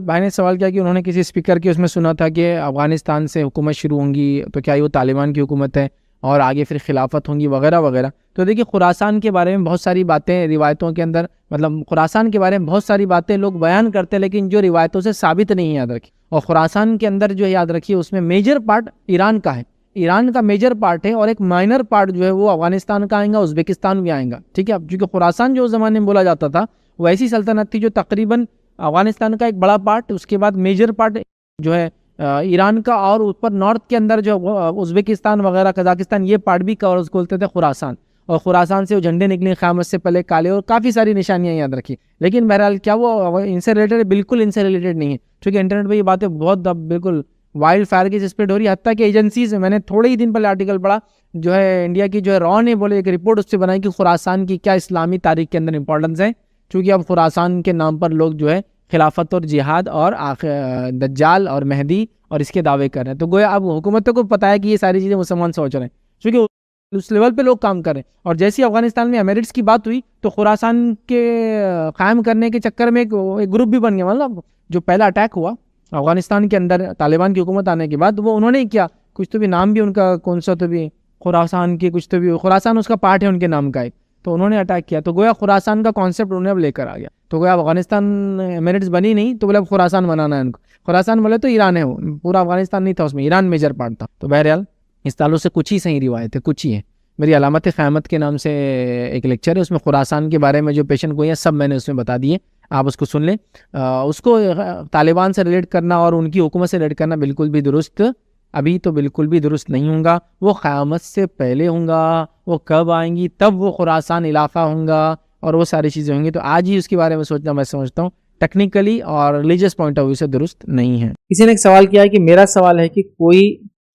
भाई ने सवाल किया कि उन्होंने किसी स्पीकर के उसमें सुना था कि अफ़गानिस्तान से हुकूमत शुरू होंगी, तो क्या ये वो तालिबान की हुकूमत है और आगे फिर खिलाफत होंगी वगैरह वगैरह। तो देखिए खुरासान के बारे में बहुत सारी बातें रिवायतों के अंदर, मतलब खुरासान के बारे में बहुत सारी बातें लोग बयान करते हैं, लेकिन जो रिवायतों से साबित नहीं है, याद रखिए। और खुरासान के अंदर जो है याद रखिए उसमें मेजर पार्ट ईरान का है, ईरान का मेजर पार्ट है, और एक माइनर पार्ट जो है वो अफगानिस्तान का आएगा, उज़्बेकिस्तान भी आएगा। ठीक है, अब क्योंकि खुरासान जो उस ज़माने में बोला जाता था वो ऐसी सल्तनत थी जो तकरीबन अफगानिस्तान का एक बड़ा पार्ट, उसके बाद मेजर पार्ट जो है ईरान का, और ऊपर नॉर्थ के अंदर जो उज़्बेकिस्तान वगैरह कजाकिस्तान ये पार्ट भी कवर उसको बोलते थे खुरासान। और खुरासान से वो झंडे निकले क़यामत से पहले काले, और काफ़ी सारी निशानियां याद रखी। लेकिन बहरहाल क्या वो इनसे रिलेटेड? बिल्कुल इनसे रिलेटेड नहीं है, क्योंकि इंटरनेट पर ये बातें बहुत बिल्कुल वाइल्ड फायर की स्प्रेड हो रही है। हत्ता कि एजेंसीज, मैंने थोड़े ही दिन पहले आर्टिकल पढ़ा जो है इंडिया की जो है रॉ ने बोले एक रिपोर्ट उससे बनाई कि खुरासान की क्या इस्लामी तारीख के अंदर इंपॉर्टेंस है, क्योंकि अब खुरासान के नाम पर लोग जो है खिलाफत और जिहाद और दज्जाल और मेहदी और इसके दावे कर रहे हैं। तो गोया अब हुकूमतों को पता है कि ये सारी चीज़ें मुसलमान सोच रहे हैं, क्योंकि उस लेवल पे लोग काम कर रहे हैं। और जैसे ही अफगानिस्तान में एमिरेट्स की बात हुई तो खुरासान के कायम करने के चक्कर में एक ग्रुप भी बन गया। मतलब जो पहला अटैक हुआ अफगानिस्तान के अंदर तालिबान की हुकूमत आने के बाद, वो उन्होंने क्या, कुछ तो भी नाम भी उनका कौन सा तो भी खुरासान की, कुछ तो भी खुरासान उसका पार्ट है उनके नाम का एक, तो उन्होंने अटैक किया। तो गोया खुरासान का कॉन्सेप्ट उन्होंने अब लेकर आ गया। तो गोया अफगानिस्तान एमिरेट्स बनी नहीं, तो बोले अब खुरासान बनाना है उनको। खुरासान बोले तो ईरान है, वो पूरा अफगानिस्तान नहीं था, उसमें ईरान मेजर पार्ट था। तो बहरहाल इस ताल्लुक से कुछ ही सही रिवायत है, कुछ ही है। मेरी अलामत क़यामत के नाम से एक लेक्चर है, उसमें खुरासान के बारे में जो पेशन गोई है सब मैंने उसमें बता दिए, आप उसको सुन लें। उसको तालिबान से रिलेट करना और उनकी हुकूमत से रिलेट करना बिल्कुल भी दुरुस्त, अभी तो बिल्कुल भी दुरुस्त नहीं होगा। वो क़यामत से पहले होगा, वो कब आएंगी तब वो खुरासान इलाका होगा और वो सारी चीज़ें होंगी। तो आज ही उसके बारे में सोचना मैं समझता हूँ टेक्निकली और रिलीजियस पॉइंट ऑफ व्यू से दुरुस्त नहीं है। किसी ने एक सवाल किया है कि मेरा सवाल है कि कोई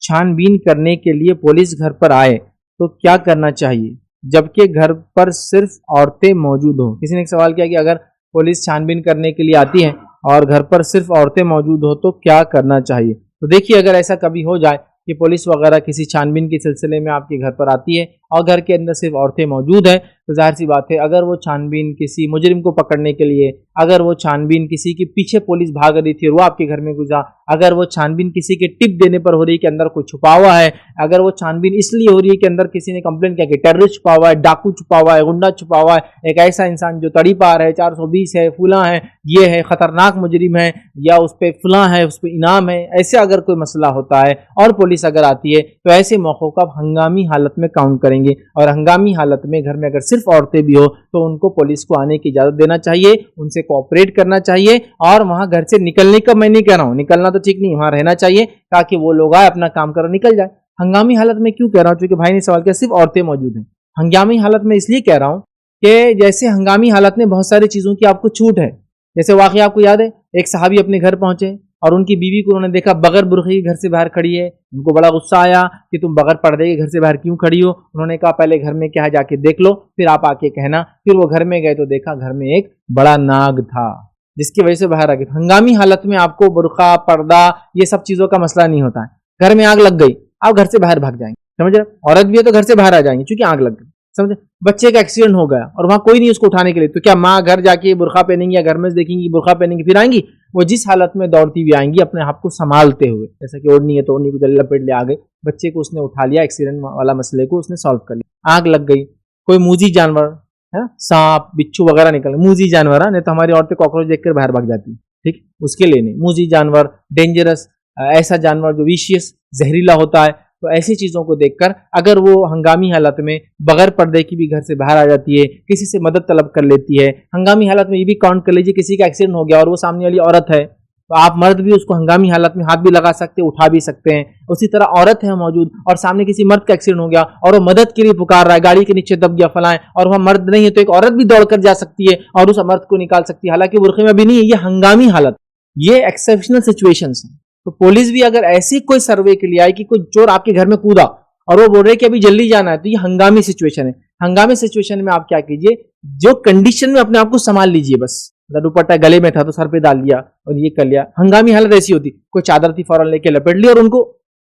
छानबीन करने के लिए पुलिस घर पर आए तो क्या करना चाहिए, जबकि घर पर सिर्फ औरतें मौजूद हों। किसी ने एक सवाल किया कि अगर पुलिस छानबीन करने के लिए आती है और घर पर सिर्फ औरतें मौजूद हो तो क्या करना चाहिए। तो देखिए, अगर ऐसा कभी हो जाए कि पुलिस वगैरह किसी छानबीन के सिलसिले में आपके घर पर आती है और घर के अंदर सिर्फ औरतें मौजूद हैं, तो जाहिर सी बात है अगर वो छानबीन किसी मुजरिम को पकड़ने के लिए, अगर वो छानबीन किसी के पीछे पुलिस भाग रही थी और वो आपके घर में गुजरा, अगर वो छानबीन किसी के टिप देने पर हो रही है कि अंदर कोई छुपा हुआ है, अगर वो छानबीन इसलिए हो रही है कि अंदर किसी ने कंप्लेंट किया कि टेररिस्ट छुपा हुआ है, डाकू छुपा हुआ है, गुंडा छुपा हुआ है, एक ऐसा इंसान जो तड़ी पार है, 420 है, फुला है, ये है, खतरनाक मुजरिम है, या उस पर फुला है, उस पर इनाम है, ऐसे अगर कोई मसला होता है और पुलिस अगर आती है तो ऐसे मौक़ों को आप हंगामी हालत में काउंट करेंगे। और हंगामी हालत में घर में अगर सिर्फ औरतें भी हो तो उनको पुलिस को आने की इजाज़त देना चाहिए, उनसे कोऑपरेट करना चाहिए। और वहाँ घर से निकलने का मैं नहीं कह रहा हूँ, निकलना तो ठीक नहीं, वहाँ रहना चाहिए ताकि वो लोग आए, अपना काम करो, निकल जाए। हंगामी हालत में क्यों कह रहा हूँ, क्योंकि भाई ने सवाल किया सिर्फ औरतें मौजूद हैं। हंगामी हालत में इसलिए कह रहा हूँ कि जैसे हंगामी हालत में बहुत सारी चीज़ों की आपको छूट है। जैसे वाकई आपको याद है, एक सहाबी अपने घर पहुंचे और उनकी बीवी को उन्होंने देखा बगैर बुरखे के घर से बाहर खड़ी है। उनको बड़ा गुस्सा आया कि तुम बगैर पर्दे के घर से बाहर क्यों खड़ी हो। उन्होंने कहा पहले घर में क्या है जाके देख लो, फिर आप आके कहना। फिर वो घर में गए तो देखा घर में एक बड़ा नाग था, जिसकी वजह से बाहर आ गए। हंगामी हालत में आपको बुरखा, पर्दा, ये सब चीज़ों का मसला नहीं होता है। घर में आग लग गई, आप घर से बाहर भाग जाएंगे, समझ रहे। औरत भी है तो घर से बाहर आ जाएंगे क्योंकि आग लग गई, समझे। बच्चे का एक्सीडेंट हो गया और वहां कोई नहीं उसको उठाने के लिए, तो क्या माँ घर जाके बुरखा पहनेंगी या घर में देखेंगी बुरखा पहनेंगी फिर आएंगी? वो जिस हालत में दौड़ती हुई आएंगी अपने आप को संभालते हुए, जैसा कि ओढ़नी है तो ओढ़नी को जल्दी लपेट ले आ गए, बच्चे को उसने उठा लिया, एक्सीडेंट वाला मसले को उसने सॉल्व कर लिया। आग लग गई, कोई मूजी जानवर है, सांप बिच्छू वगैरह निकल, मूजी जानवर है, नहीं तो हमारी औरतें कॉकरोच देखकर बाहर भाग जाती है, ठीक, उसके लिए नहीं। मूजी जानवर डेंजरस, ऐसा जानवर जो विशियस जहरीला होता है, तो ऐसी चीज़ों को देखकर अगर वो हंगामी हालत में बगैर पर्दे की भी घर से बाहर आ जाती है, किसी से मदद तलब कर लेती है। हंगामी हालत में ये भी काउंट कर लीजिए, किसी का एक्सीडेंट हो गया और वो सामने वाली औरत है, तो आप मर्द भी उसको हंगामी हालत में हाथ भी लगा सकते हैं, उठा भी सकते हैं। उसी तरह औरत है मौजूद और सामने किसी मर्द का एक्सीडेंट हो गया और वो मदद के लिए पुकार रहा है, गाड़ी के नीचे दब गया फलाएं, और वह मर्द नहीं है तो एक औरत भी दौड़ कर जा सकती है और उस मर्द को निकाल सकती है, हालांकि बुरखे में भी नहीं है। ये हंगामी हालत, ये एक्सेप्शनल सिचुएशंस है। तो पुलिस भी अगर ऐसी कोई सर्वे के लिए आई कि कोई चोर आपके घर में कूदा और वो बोल रहे कि अभी जल्दी जाना है, तो ये हंगामी सिचुएशन है। हंगामी सिचुएशन में आप क्या कीजिए, जो कंडीशन में अपने आप को संभाल लीजिए, बस दुपट्टा गले में था तो सर पे डाल दिया और ये कर लिया। हंगामी हालत ऐसी होती, कोई चादर थी फौरन लेके लपेट ली और उनको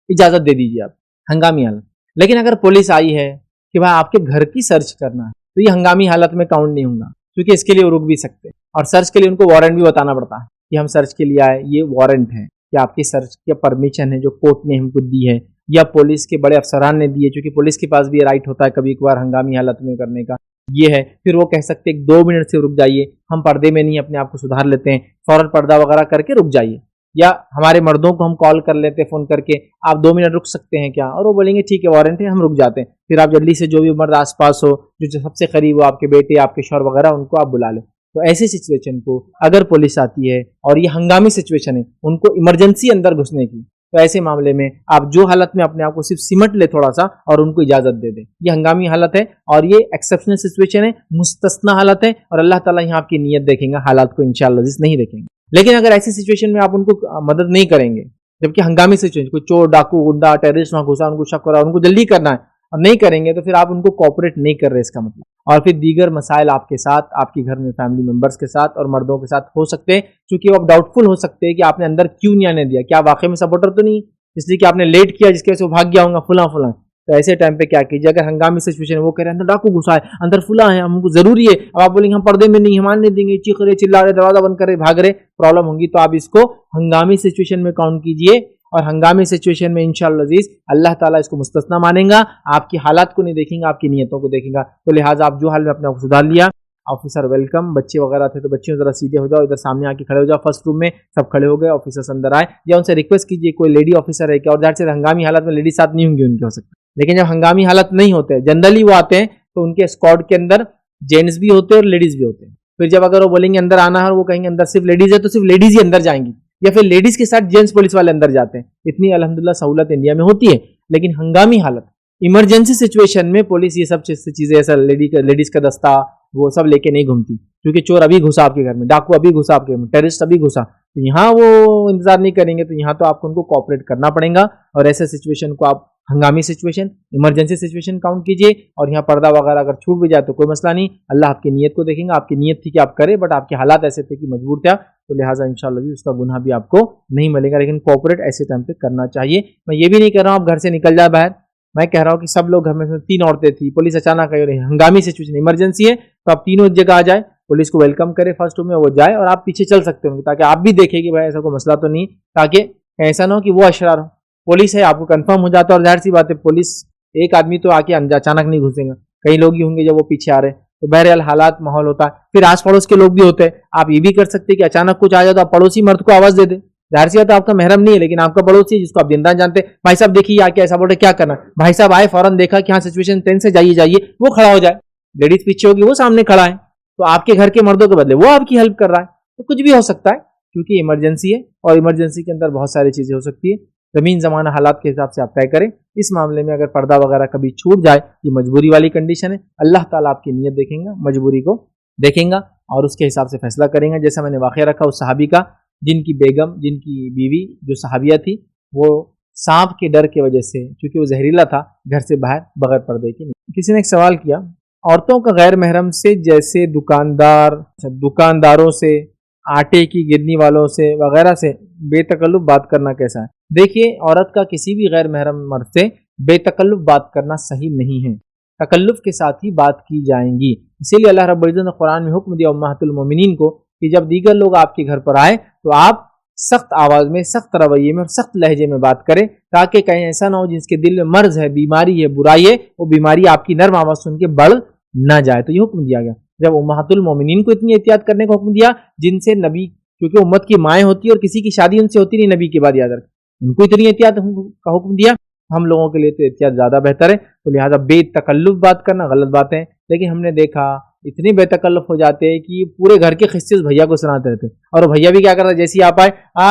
इजाजत दे दीजिए आप, हंगामी हालत। लेकिन अगर पुलिस आई है कि भाई आपके घर की सर्च करना है, तो ये हंगामी हालत में काउंट नहीं होगा, क्योंकि इसके लिए वो रुक भी सकते हैं और सर्च के लिए उनको वारंट भी बताना पड़ता है कि हम सर्च के लिए आए, ये वारंट है कि आपकी सर्च की परमिशन है जो कोर्ट ने हमको दी है या पुलिस के बड़े अफसरान ने दी है, क्योंकि पुलिस के पास भी ये राइट होता है कभी कभार हंगामी हालत में करने का, ये है। फिर वो कह सकते हैं 2 मिनट से रुक जाइए, हम पर्दे में नहीं अपने आप को सुधार लेते हैं, फौरन पर्दा वगैरह करके रुक जाइए। या हमारे मर्दों को हम कॉल कर लेते हैं फ़ोन करके, आप 2 मिनट रुक सकते हैं क्या, और वो बोलेंगे ठीक है वारंट है, हम रुक जाते हैं। फिर आप जल्दी से जो भी मर्द आसपास हो, जो सबसे करीब हो, आपके बेटे आपके शौहर वगैरह, उनको आप बुला लें। तो ऐसी सिचुएशन को अगर पुलिस आती है और ये हंगामी सिचुएशन है, उनको इमरजेंसी अंदर घुसने की, तो ऐसे मामले में आप जो हालत में अपने आप को सिर्फ सिमट ले थोड़ा सा और उनको इजाजत दे दे। ये हंगामी हालत है और ये एक्सेप्शनल सिचुएशन है, मुस्तस्ना हालत है, और अल्लाह ताला यहाँ आपकी नीयत देखेंगे, हालात को इंशाअल्लाह नहीं देखेंगे। लेकिन अगर ऐसी सिचुएशन में आप उनको मदद नहीं करेंगे, जबकि हंगामी सिचुएशन, कोई चोर डाकू गुंडा टेररिस्ट वहां घुसा, उनको शक हो रहा है, उनको जल्दी करना है और नहीं करेंगे, तो फिर आप उनको कोऑपरेट नहीं कर रहे इसका मतलब। और फिर दीगर मसाइल आपके साथ, आपके घर में फैमिली मेंबर्स के साथ और मर्दों के साथ हो सकते हैं, क्योंकि वो आप डाउटफुल हो सकते हैं कि आपने अंदर क्यों नहीं आने दिया, क्या आप वाकई में सपोर्टर तो नहीं, इसलिए कि आपने लेट किया जिसकी वजह से वो भाग गया होगा फुला फुला। तो ऐसे टाइम पे क्या कीजिए, अगर हंगामी सिचुएशन है, वो कह रहे हैं अंदर डाकू घुसा है, अंदर फुला है, हमको जरूरी है, अब आप बोलेंगे हम पर्दे में नहीं, हम आने देंगे, चीख रहे चिल्ला रहे, दरवाजा बंद कर रहे, भाग रहे, प्रॉब्लम होगी। तो आप इसको हंगामी सिचुएशन में काउंट कीजिए, और हंगामी सिचुएशन में इंशाअल्लाह अजीज अल्लाह ताला इसको मुस्तस्ना मानेगा, आपकी हालात को नहीं देखेंगे, आपकी नीयतों को देखेगा। तो लिहाजा आप जो हाल में अपने आप को सुधार लिया, ऑफिसर वेलकम, बच्चे वगैरह थे तो बच्चियों जरा सीधे हो जाओ, इधर सामने आके खड़े हो जाओ, फर्स्ट रूम में सब खड़े हो गए, ऑफिसर्स अंदर आए, या उनसे रिक्वेस्ट कीजिए कोई लेडी ऑफिसर है क्या, और जाहिर से हंगामी हालत में लेडीज साथ नहीं होंगी उनके, हो सकता है। लेकिन जब हंगामी हालत नहीं होते, जनरली वो आते हैं, तो उनके स्क्वाड के अंदर जेंट्स भी होते हैं और लेडीज भी होते हैं। फिर जब अगर वो बोलेंगे अंदर आना है और वो कहेंगे अंदर सिर्फ लेडीज है, तो सिर्फ लेडीज ही अंदर जाएंगी, या फिर लेडीज के साथ जेंट्स पुलिस वाले अंदर जाते हैं। इतनी अल्हम्दुलिल्लाह सहूलत इंडिया में होती है। लेकिन हंगामी हालत, इमरजेंसी सिचुएशन में पुलिस ये सब चीजें, ऐसा लेडीज का दस्ता वो सब लेके नहीं घूमती, क्योंकि चोर अभी घुसा आपके घर में, डाकू अभी घुसा आपके घर में, टेररिस्ट अभी घुसा, तो यहाँ वो इंतजार नहीं करेंगे। तो यहाँ तो आपको उनको कोऑपरेट करना पड़ेगा, और ऐसे सिचुएशन को आप हंगामी सिचुएशन, इमरजेंसी सिचुएशन काउंट कीजिए। और यहाँ पर्दा वगैरह अगर छूट भी जाए तो कोई मसला नहीं, अल्लाह आपकी नीयत को देखेंगे। आपकी नीयत थी कि आप करें, बट आपके हालात ऐसे थे कि मजबूर था, तो लिहाजा इंशाअल्लाह उसका गुनाह भी आपको नहीं मिलेगा। लेकिन कोऑपरेट ऐसे टाइम पे करना चाहिए। मैं ये भी नहीं कह रहा हूँ आप घर से निकल जाए बाहर, मैं कह रहा हूँ कि सब लोग घर में, 3 औरतें थी, पुलिस अचानक आई, हंगामी सिचुएशन, इमरजेंसी है, तो आप तीनों एक जगह आ जाए, पुलिस को वेलकम करे फर्स्ट रूम में, वो जाए और आप पीछे चल सकते हो, ताकि आप भी देखें कि भाई ऐसा कोई मसला तो नहीं, ताकि ऐसा ना हो कि वो अशरार हो। पुलिस है, आपको कंफर्म हो जाता है, और जाहिर सी बात है पुलिस एक आदमी तो आके अचानक नहीं घुसेगा, कई लोग ही होंगे जब वो पीछे आ रहे हैं, तो बहरहाल हालात माहौल होता है। फिर आस पड़ोस के लोग भी होते हैं, आप ये भी कर सकते हैं कि अचानक कुछ आ जाए तो आप पड़ोसी मर्द को आवाज दे दे, जाहिर सी बात है आपका महरम नहीं है, लेकिन आपका पड़ोसी है जिसको आप दिनदार जानते हैं, भाई साहब देखिए आके ऐसा बोल रहे, क्या करना। भाई साहब आए, फौरन देखा कि हाँ सिचुएशन टेंस है, जाइए जाइए, वो खड़ा हो जाए, लेडीज पीछे होगी, वो सामने खड़ा है, तो आपके घर के मर्दों के बदले वो आपकी हेल्प कर रहा है, तो कुछ भी हो सकता है, क्योंकि इमरजेंसी है, और इमरजेंसी के अंदर बहुत सारी चीजें हो सकती है। जमीन जमाना हालात के हिसाब से आप तय करें। इस मामले में अगर पर्दा वगैरह कभी छूट जाए, ये मजबूरी वाली कंडीशन है, अल्लाह ताला आपकी नीयत देखेंगे, मजबूरी को देखेंगा और उसके हिसाब से फैसला करेंगे। जैसा मैंने वाक़या रखा उस सहाबी का, जिनकी बेगम, जिनकी बीवी जो सहाबिया थी, वो सांप के डर की वजह से, क्योंकि वो जहरीला था, घर से बाहर बगैर पर्दे के नहीं। किसी ने एक सवाल किया, औरतों का गैर महरम से, जैसे दुकानदारों से, आटे की गिरनी वालों से वगैरह से बेतकल्लुफ बात करना कैसा है? देखिए, औरत का किसी भी गैर महरम मर्द से बेतकल्लुफ बात करना सही नहीं है, तकल्लुफ के साथ ही बात की जाएंगी। इसीलिए अल्लाह रब्बुल इज्जत ने कुरान में हुक्म दिया उम्महातुल मोमिनीन को कि जब दीगर लोग आपके घर पर आए तो आप सख्त आवाज में, सख्त रवैये में और सख्त लहजे में बात करें, ताकि कहीं ऐसा ना हो जिसके दिल में मर्ज है, बीमारी है, बुराई है, वो बीमारी आपकी नर्म आवाज सुन के बढ़ ना जाए। तो ये हुक्म दिया गया। जब उम्महातुल मोमिनीन को इतनी एहतियात करने का हुक्म दिया, जिनसे नबी, क्योंकि उम्मत की माएँ होती है और किसी की शादी उनसे होती नहीं नबी के बाद, याद रखें, उनको इतनी एहतियात का हुक्म दिया, हम लोगों के लिए तो एहतियात ज्यादा बेहतर है। तो लिहाजा बेतकल्लुफ बात करना गलत बात है। लेकिन हमने देखा इतने बेतकल्लुफ हो जाते हैं कि पूरे घर के किस्से उस भैया को सुनाते रहते, और भैया भी क्या कर रहा है, जैसे ही आप आए,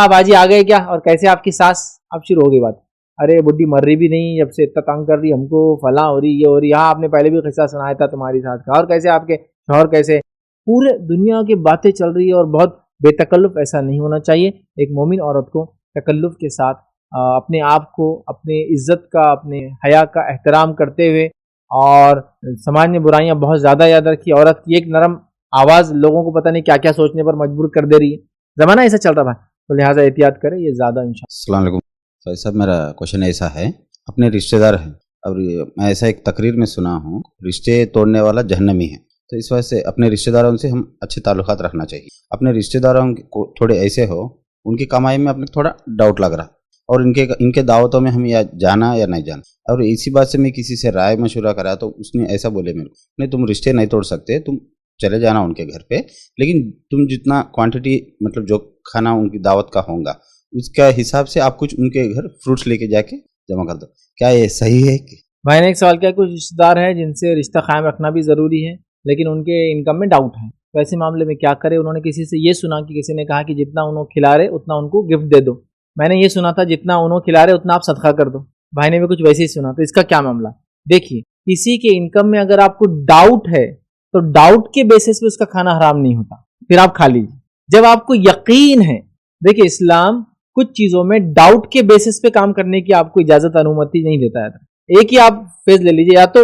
बाजी आ गए क्या, और कैसे आपकी सास, अब शुरू हो गई बात, अरे बुढ़ी मर रही भी नहीं, जब से इतना तंग कर रही हमको, फला हो रही, ये हो रही, हाँ आपने पहले भी किस्सा सुनाया था तुम्हारी सास का, और कैसे आपके शौहर कैसे, पूरे दुनिया की बातें चल रही है, और बहुत बेतकल्लुफ ऐसा नहीं होना चाहिए। एक मोमिन औरत को तकल्लुफ के साथ अपने आप को, अपने इज्जत का, अपने हया का एहतराम करते हुए, और समाज में बुराइयां बहुत ज़्यादा याद रखी, औरत की एक नरम आवाज़ लोगों को पता नहीं क्या क्या सोचने पर मजबूर कर दे रही है, ज़माना ऐसा चल रहा है, तो लिहाजा एहतियात करें, ये ज़्यादा इंशाअल्लाह। अस्सलाम वालेकुम। भाई साहब, मेरा क्वेश्चन ऐसा है, अपने रिश्तेदार हैं और मैं ऐसा एक तकरीर में सुना हूँ, रिश्ते तोड़ने वाला जहन्नमी है, तो इस वजह से अपने रिश्तेदारों से हम अच्छे ताल्लुकात रखना चाहिए। अपने रिश्तेदारों को थोड़े ऐसे हो, उनकी कमाई में अपने थोड़ा डाउट लग रहा, और इनके दावतों में हम या जाना या नहीं जाना। और इसी बात से मैं किसी से राय मशवरा करा तो उसने ऐसा बोले मेरे को, नहीं तुम रिश्ते नहीं तोड़ सकते, तुम चले जाना उनके घर पे, लेकिन तुम जितना क्वांटिटी मतलब जो खाना उनकी दावत का होगा उसका हिसाब से आप कुछ उनके घर फ्रूट्स लेके जाके जमा कर दो। क्या ये सही है? भाई ने एक सवाल किया, कुछ रिश्तेदार है जिनसे रिश्ता कायम रखना भी ज़रूरी है लेकिन उनके इनकम में डाउट है, तो ऐसे मामले में क्या करें? उन्होंने किसी से ये सुना कि किसी ने कहा कि जितना उन्होंने खिला रहे उतना उनको गिफ्ट दे दो। मैंने ये सुना था जितना उन्होंने खिला रहे उतना आप सदका कर दो। भाई ने भी कुछ वैसे ही सुना, तो इसका क्या मामला? देखिए, किसी के इनकम में अगर आपको डाउट है तो डाउट के बेसिस पे उसका खाना हराम नहीं होता, फिर आप खा लीजिए। जब आपको यकीन है, देखिए इस्लाम कुछ चीज़ों में डाउट के बेसिस पे काम करने की आपको इजाज़त अनुमति नहीं देता है। एक ही आप फेज ले लीजिए, या तो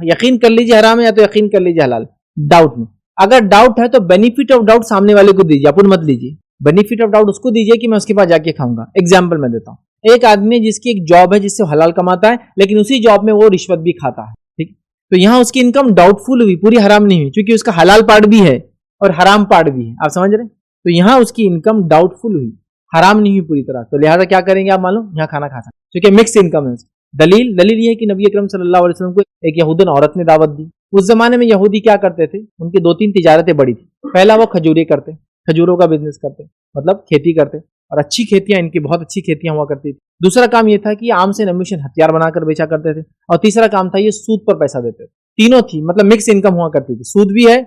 यकीन कर लीजिए हराम है या तो यकीन कर लीजिए हलाल, डाउट में। अगर डाउट है तो बेनिफिट ऑफ डाउट सामने वाले को दीजिए, अपन मत लीजिए। बेनिफिट ऑफ डाउट उसको दीजिए कि मैं उसके पास जाके खाऊंगा। एग्जाम्पल मैं देता हूँ, एक आदमी जिसकी एक जॉब है जिससे हलाल कमाता है, लेकिन उसी जॉब में वो रिश्वत भी खाता है, ठीक, तो यहाँ उसकी इनकम डाउटफुल हुई, पूरी हराम नहीं हुई, क्योंकि उसका हलाल पार्ट भी है और हराम पार्ट भी है। आप समझ रहे? तो यहाँ उसकी इनकम डाउटफुल हुई, हराम नहीं हुई पूरी तरह। तो लिहाजा क्या करेंगे आप? मालूम, यहाँ खाना खा सकते, क्योंकि मिक्स इनकम है। दलील ये है कि नबी अकरम सल्लल्लाहु अलैहि वसल्लम को एक यहूदन औरत ने दावत दी। उस जमाने में यहूदी क्या करते थे, उनकी 2-3 तिजारतें बड़ी थी। पहला वो खजूरें करते, खजूरों का बिजनेस करते, मतलब खेती करते, और अच्छी खेतियां, इनकी बहुत अच्छी खेतियां हुआ करती थी। दूसरा काम ये था कि आम से नमीशन हथियार बनाकर बेचा करते थे, और तीसरा काम था ये सूद पर पैसा देते थे। तीनों थी, मतलब मिक्स इनकम हुआ करती थी। सूद भी है,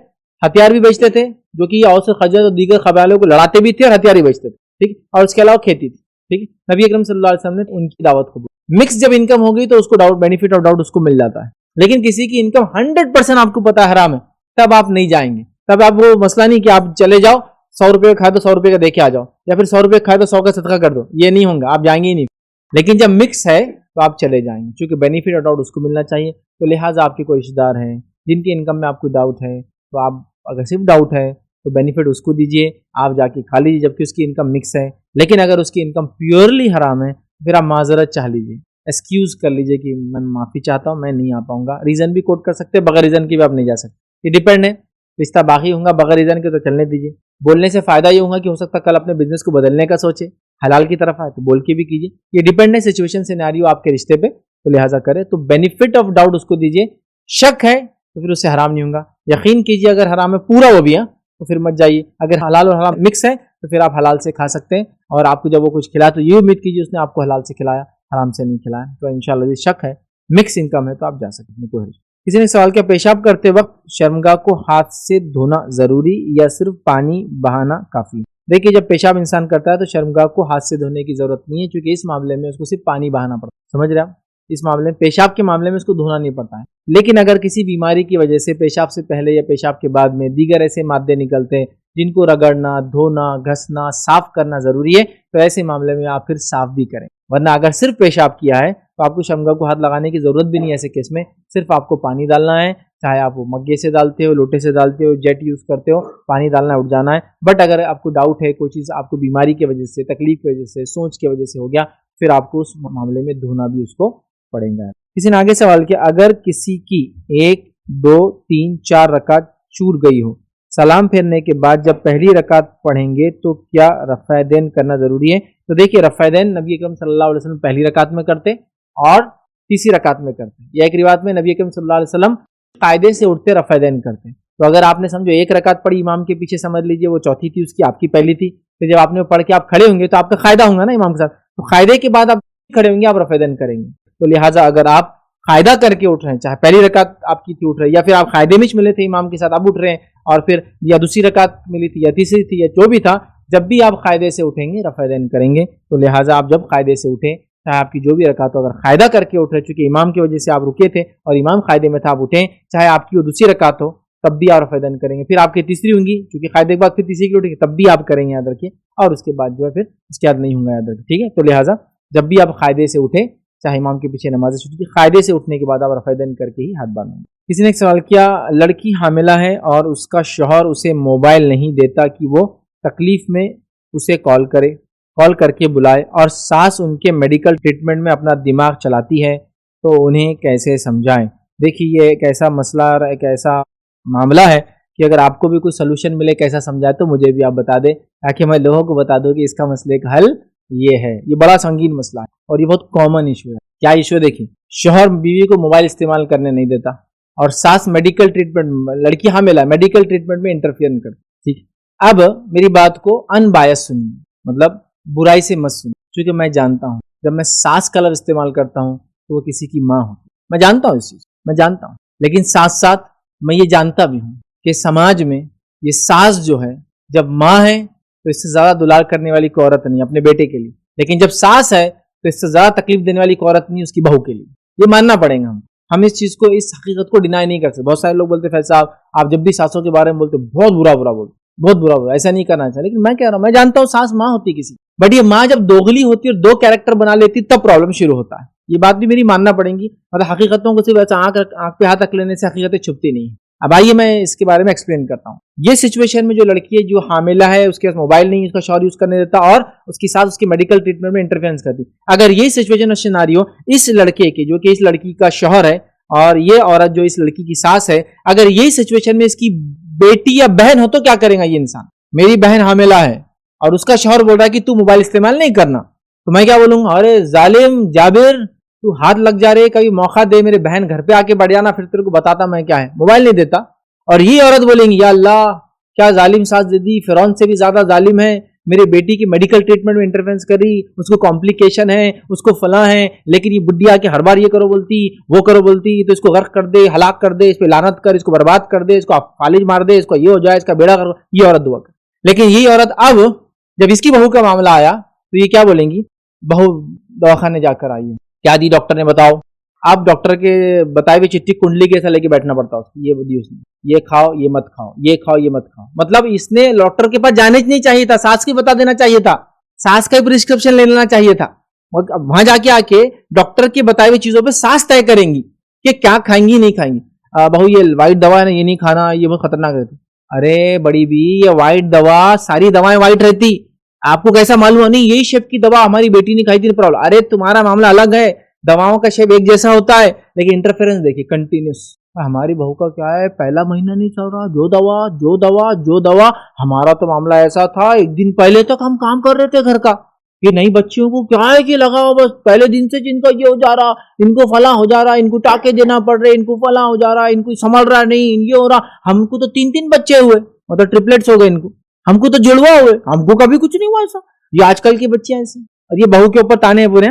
हथियार भी बेचते थे, जो कि औस खजर और दीगर कबाइलों को लड़ाते भी थे और हथियार भी बेचते थे, ठीक, और उसके अलावा खेती थी, ठीक। नबी अकरम सल्लल्लाहु अलैहि वसल्लम ने उनकी दावत को, मिक्स जब इनकम हो गई तो उसको डाउट, बेनिफिट ऑफ डाउट उसको मिल जाता है। लेकिन किसी की इनकम 100% आपको पता है हराम है, तब आप नहीं जाएंगे। तब आप, वो मसला नहीं कि आप चले जाओ 100 रुपये का खाए तो 100 रुपये का देके आ जाओ, या फिर 100 रुपये खाए तो 100 का सदका कर दो, ये नहीं होगा, आप जाएंगे ही नहीं। लेकिन जब मिक्स है तो आप चले जाएंगे, क्योंकि बेनिफिट ऑफ डाउट उसको मिलना चाहिए। तो लिहाजा आपके कोई रिश्तेदार हैं जिनकी इनकम में आपको डाउट है, तो आप, अगर सिर्फ डाउट है तो बेनिफिट उसको दीजिए, आप जाके खा लीजिए, जबकि उसकी इनकम मिक्स है। लेकिन अगर उसकी इनकम प्योरली हराम है, फिर आप माजरत चाह लीजिए, एक्सक्यूज कर लीजिए कि मैं माफ़ी चाहता हूँ, मैं नहीं आ पाऊंगा। रीज़न भी कोट कर सकते हैं, बगैर रीज़न के भी आप नहीं जा सकते। ये डिपेंड है, रिश्ता बाकी होगा बगैर रीज़न के तो चलने दीजिए। बोलने से फ़ायदा ये होगा कि हो सकता है कल अपने बिजनेस को बदलने का सोचे, हलाल की तरफ आए तो बोल के भी कीजिए। ये डिपेंड है सिचुएशन सिनेरियो आपके रिश्ते पे, तो लिहाजा करें। तो बेनिफिट ऑफ डाउट उसको दीजिए। शक है तो फिर उससे हराम नहीं होगा। यकीन कीजिए अगर हराम है पूरा वो भी है तो फिर मत जाइए। अगर हलाल और हराम मिक्स है तो फिर आप हलाल से खा सकते हैं, और आपको जब वो कुछ खिलाया तो ये उम्मीद कीजिए उसने आपको हलाल से खिलाया, हराम से नहीं खिलाया। तो इंशाल्लाह यदि शक है, मिक्स इनकम है, तो आप जा सकते हैं। किसी ने सवाल किया, पेशाब करते वक्त शर्मगाह को हाथ से धोना जरूरी या सिर्फ पानी बहाना काफी? देखिए, जब पेशाब इंसान करता है तो शर्मगाह को हाथ से धोने की जरूरत नहीं है, क्योंकि इस मामले में उसको सिर्फ पानी बहाना पड़ता है। समझ रहे आप? इस मामले में, पेशाब के मामले में उसको धोना नहीं पड़ता है। लेकिन अगर किसी बीमारी की वजह से पेशाब से पहले या पेशाब के बाद में दीगर ऐसे मादे निकलते हैं जिनको रगड़ना, धोना, घसना, साफ करना जरूरी है, तो ऐसे मामले में आप फिर साफ भी करें। वरना अगर सिर्फ पेशाब किया है तो आपको शर्मगाह को हाथ लगाने की जरूरत भी नहीं है। ऐसे केस में सिर्फ आपको पानी डालना है, चाहे आप वो मग्गे से डालते हो, लोटे से डालते हो, जेट यूज करते हो, पानी डालना है, उठ जाना है। बट अगर आपको डाउट है, कोई चीज़ आपको बीमारी की वजह से, तकलीफ की वजह से, सोच की वजह से हो गया, फिर आपको उस मामले में धोना भी उसको पड़ेगा। किसी ने आगे सवाल किया, अगर किसी की 1, 2, 3, 4 रकात छूट गई हो, सलाम फेरने के बाद जब पहली रकात पढ़ेंगे तो क्या रफ़ैदैन करना जरूरी है? तो देखिए, रफ़ैदैन नबी अकरम सल्लल्लाहु अलैहि वसल्लम पहली रकात में करते और तीसरी रकात में करते। या एक रिवायत में नबी अकरम सल्लल्लाहु अलैहि वसल्लम कायदे से उठते रफ़ैदैन करते। तो अगर आपने समझो 1 रकात पढ़ी इमाम के पीछे, समझ लीजिए वो चौथी थी उसकी, आपकी पहली थी, तो जब आपने पढ़ के आप खड़े होंगे तो आपका कायदा होगा ना इमाम के साथ, तो कायदे के बाद आप खड़े होंगे, आप रफ़ैदैन करेंगे। तो लिहाजा अगर आप कायदा करके उठ रहे हैं, चाहे पहली रकात आपकी थी उठ रही, या फिर आप कायदे में मिले थे इमाम के साथ आप उठ रहे हैं, और फिर या दूसरी रकात मिली थी या तीसरी थी या जो भी था, जब भी आप कायदे से उठेंगे रफ़ैदैन करेंगे। तो लिहाजा आप जब कायदे से उठें, चाहे आपकी जो भी रकात हो, अगर कायदा करके उठ रहे, चूंकि इमाम की वजह से आप रुके थे और इमाम कायदे में था, आप उठें, चाहे आपकी वो दूसरी रकात हो, तब भी आप रफ़ैदैन करेंगे। फिर आपकी तीसरी होंगी, क्योंकि कायदे के बाद फिर तीसरी की उठेंगे, तब भी आप करेंगे, याद रखिए। और उसके बाद जो है फिर उसके बाद नहीं होगा, याद रखिए, ठीक है। तो लिहाजा जब भी आप कायदे से उठें, चाहे इमाम के पीछे नमाज छूटी, कायदे से उठने के बाद आप रफ़ैदैन करके ही हाथ बांधेंगे। किसी ने एक सवाल किया, लड़की हामिला है और उसका शौहर उसे मोबाइल नहीं देता कि वो तकलीफ में उसे कॉल करके बुलाए, और सास उनके मेडिकल ट्रीटमेंट में अपना दिमाग चलाती है, तो उन्हें कैसे समझाएं? देखिए, ये एक ऐसा मसला, एक ऐसा मामला है कि अगर आपको भी कोई सोल्यूशन मिले कैसा समझाए तो मुझे भी आप बता दें, ताकि मैं लोगों को बता दूं कि इसका मसले का हल ये है। ये बड़ा संगीन मसला है और ये बहुत कॉमन इशू है। क्या इशू है देखिए, शौहर बीवी को मोबाइल इस्तेमाल करने नहीं देता और सास मेडिकल ट्रीटमेंट, लड़की हामिला मेडिकल ट्रीटमेंट में इंटरफियर नहीं करती। ठीक, अब मेरी बात को अनबायस सुनिए, मतलब बुराई से मत सुनिए, क्योंकि मैं जानता हूँ जब मैं सास का लफ्ज इस्तेमाल करता हूँ तो वो किसी की माँ होती, मैं जानता हूँ इस चीज, मैं जानता हूँ। लेकिन साथ साथ मैं ये जानता भी हूँ कि समाज में ये सास जो है, जब माँ है तो इससे ज्यादा दुलार करने वाली कोई औरत नहीं अपने बेटे के लिए, लेकिन जब सास है तो इससे ज्यादा तकलीफ देने वाली कोई औरत नहीं उसकी बहू के लिए। ये मानना पड़ेगा हम इस चीज को, इस हकीकत को डिनाई नहीं कर सकते। बहुत सारे लोग बोलते फैज साहब आप जब भी सासों के बारे में बोलते बहुत बुरा बोलते, बहुत बुरा, ऐसा नहीं करना चाहिए। लेकिन मैं कह रहा हूं, मैं जानता हूं सास माँ होती किसी, बट ये माँ जब दोगली होती है और दो कैरेक्टर बना लेती तब प्रॉब्लम शुरू होता है। ये बात भी मेरी मानना पड़ेगी, मतलब हकीकतों को सिर्फ ऐसा आंख पे हाथ रख लेने से हकीकतें छुपती नहीं। अब आइए मैं इसके बारे में एक्सप्लेन करता हूँ। ये सिचुएशन में जो लड़की है जो हामिला है, उसके पास मोबाइल नहीं, उसका शौहर यूज करने देता और उसकी सास उसकी मेडिकल ट्रीटमेंट में इंटरफेरेंस करती। अगर ये सिचुएशन और सिनारियो इस लड़के की, जो कि इस लड़की का शौहर है, और ये औरत जो इस लड़की की सास है, अगर ये सिचुएशन में इसकी बेटी या बहन हो तो क्या करेगा ये इंसान? मेरी बहन हामिला है और उसका शौहर बोल रहा है कि तू मोबाइल इस्तेमाल नहीं करना, तो मैं क्या बोलूंगा? अरे जालिम जाबिर, तू हाथ लग जा रहे, कभी मौका दे, मेरे बहन घर पे आके बैठ जाना, फिर तेरे को बताता मैं क्या है। मोबाइल नहीं देता। और ये औरत बोलेंगी या अल्लाह क्या जालिम सास दे दी, फिरौन से भी ज्यादा जालिम है, मेरे बेटी की मेडिकल ट्रीटमेंट में इंटरफेरेंस करी, उसको कॉम्प्लिकेशन है, उसको फला है, लेकिन ये बुढ़ी आके हर बार ये करो बोलती, वो करो बोलती, तो इसको गर्क कर दे, हलाक कर दे, इस पे लानत कर, इसको बर्बाद कर दे, इसको फालिज मार दे, इसको ये हो जाए, इसका बेड़ा कर। ये औरत दुआ कर। लेकिन ये औरत अब जब इसकी बहू का मामला आया तो ये क्या बोलेंगी? बहू दवाखाने जाकर आई है, क्या दी डॉक्टर ने बताओ? आप डॉक्टर के बताए हुए चिट्ठी कुंडली के ऐसा लेके बैठना पड़ता है उसको। ये दी उसने, ये खाओ ये मत खाओ, ये खाओ ये मत खाओ। मतलब इसने डॉक्टर के पास जाने नहीं चाहिए था, सास की बता देना चाहिए था, सास का प्रिस्क्रिप्शन ले लेना चाहिए था। वहां जाके आके डॉक्टर के बताए हुए चीजों पे सास तय करेंगी कि क्या खाएंगी नहीं खाएंगी। बहू ये व्हाइट दवा है ना, ये नहीं खाना, ये बहुत खतरनाक रहती। अरे बड़ी भी, ये व्हाइट दवा, सारी दवाएं व्हाइट रहती, आपको कैसा मालूम? नहीं यही शेप की दवा हमारी बेटी ने खाई थी, प्रॉब्लम। अरे तुम्हारा मामला अलग है, दवाओं का शेप एक जैसा होता है, लेकिन इंटरफेरेंस देखिए कंटिन्यूस। हमारी बहू का क्या है, पहला महीना नहीं चल रहा, जो दवा जो दवा जो दवा। हमारा तो मामला ऐसा था, एक दिन पहले तक हम काम कर रहे थे घर का, ये नई बच्चियों को क्या है कि लगाओ बस पहले दिन से जिनका ये हो जा रहा, इनको फला हो जा रहा, इनको टाके देना पड़ रहे, इनको फला हो जा रहा, इनको संभल रहा नहीं, ये हो रहा। हमको तो 3-3 बच्चे हुए, मतलब ट्रिपलेट्स हो गए इनको, हमको तो जुड़वा हुए, हमको कभी कुछ नहीं हुआ ऐसा। ये आजकल की बच्चियां ऐसी, और ये बहू के ऊपर ताने हैं पूरे,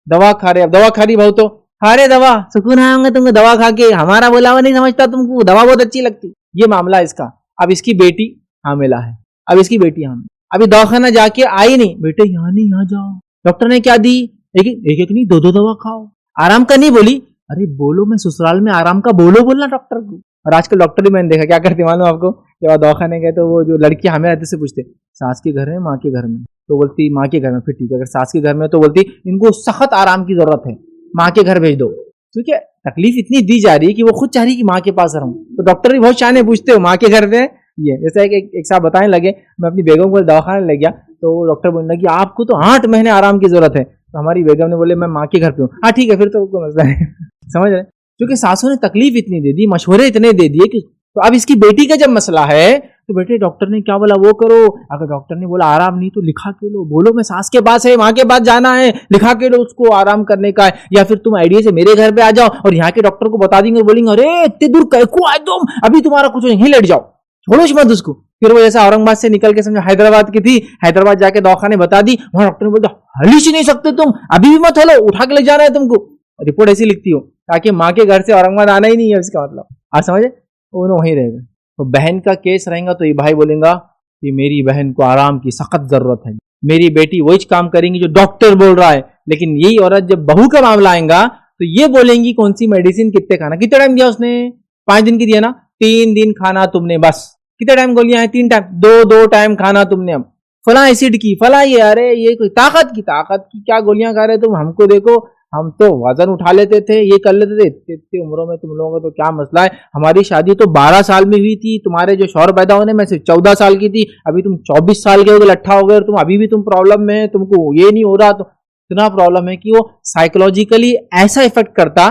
दवा खा रहे। अब दवा खा रही बहू तो खा रहे दवा, सुकून आएंगे तुमको दवा खा के, हमारा बोलावा नहीं समझता तुमको, दवा बहुत अच्छी लगती। ये मामला इसका। अब इसकी बेटी हामिला है, अब इसकी बेटी हामिला, अभी दवाखाना जाके आई नहीं, बेटे यहाँ नहीं यहाँ जाओ, डॉक्टर ने क्या दी, एक नहीं 2-2 दवा खाओ, आराम का नहीं बोली। अरे बोलो, मैं ससुराल में आराम का बोलो बोलना डॉक्टर को। और आजकल डॉक्टर भी मैंने देखा क्या करते मालूम आपको, जब आप दवाखाने गए तो वो जो लड़की हमें रहते से पूछते सास के घर में माँ के घर में, तो बोलती माँ के घर में। फिर ठीक है, अगर सास के घर में तो बोलती इनको सख्त आराम की जरूरत है, माँ के घर भेज दो। क्योंकि तकलीफ इतनी दी जा रही है कि वो खुद चाह रही कि माँ के पास रहूं, तो डॉक्टर भी बहुत शाने पूछते हो माँ के घर में ये। जैसे एक साहब बताने लगे, मैं अपनी बेगम को दवाखाने ले गया तो डॉक्टर बोलने लगी आपको तो 8 महीने आराम की जरूरत है, तो हमारी बेगम ने बोले मैं माँ के घर पे हूँ। हाँ ठीक है, फिर तो कोई मसला है। समझ रहे? क्योंकि सासों ने तकलीफ इतनी दे दी, मशवरे इतने दे दिए कि तो अब इसकी बेटी का जब मसला है तो बेटे डॉक्टर ने क्या बोला वो करो। अगर डॉक्टर ने बोला आराम नहीं तो लिखा के लो, बोलो मैं सास के पास है, माँ के पास जाना है, लिखा के लो उसको आराम करने का है। या फिर तुम आइडिया से मेरे घर पे आ जाओ और यहाँ के डॉक्टर को बता देंगे, बोलेंगे अरे इतने दूर कैको आए तुम, अभी तुम्हारा कुछ नहीं, लेट जाओ, छोड़ो मत उसको। फिर वो जैसा औरंगाबाद से निकल के समझो हैदराबाद की थी, हैदराबाद जाके दवाखाने बता दी, वहां डॉक्टर ने बोला हली ही नहीं सकते तुम, अभी भी मत हलो, उठा के ले जाना है तुमको। रिपोर्ट ऐसी लिखती हो ताकि माँ के घर से औरंगाबाद आना ही नहीं है, इसका मतलब आप समझे, वो वहीं रहेगा। तो बहन का केस रहेगा तो ये भाई बोलेगा कि मेरी बहन को आराम की सख्त जरूरत है, मेरी बेटी वही काम करेंगी जो डॉक्टर बोल रहा है। लेकिन यही औरत जब बहू का मामला आएगा तो ये बोलेंगी कौन सी मेडिसिन कितने खाना, कितने टाइम दिया उसने, 5 दिन की दिया ना, 3 दिन खाना तुमने, बस कितने टाइम गोलियां हैं, 3 टाइम, 2 टाइम खाना तुमने। अब फला एसिड की फला ये, अरे ये कोई ताकत की क्या गोलियां खा रहे तुम, हमको देखो हम तो वजन उठा लेते थे, ये कर लेते थे, इतनी उम्रों में तुम लोगों का तो क्या मसला है। हमारी शादी तो 12 साल में हुई थी, तुम्हारे जो शौहर पैदा होने में सिर्फ 14 साल की थी, अभी तुम 24 साल के हो गए, लट्ठा हो गए, और तुम अभी भी तुम प्रॉब्लम में है, तुमको ये नहीं हो रहा। तो इतना प्रॉब्लम है कि वो साइकोलॉजिकली ऐसा इफेक्ट करता,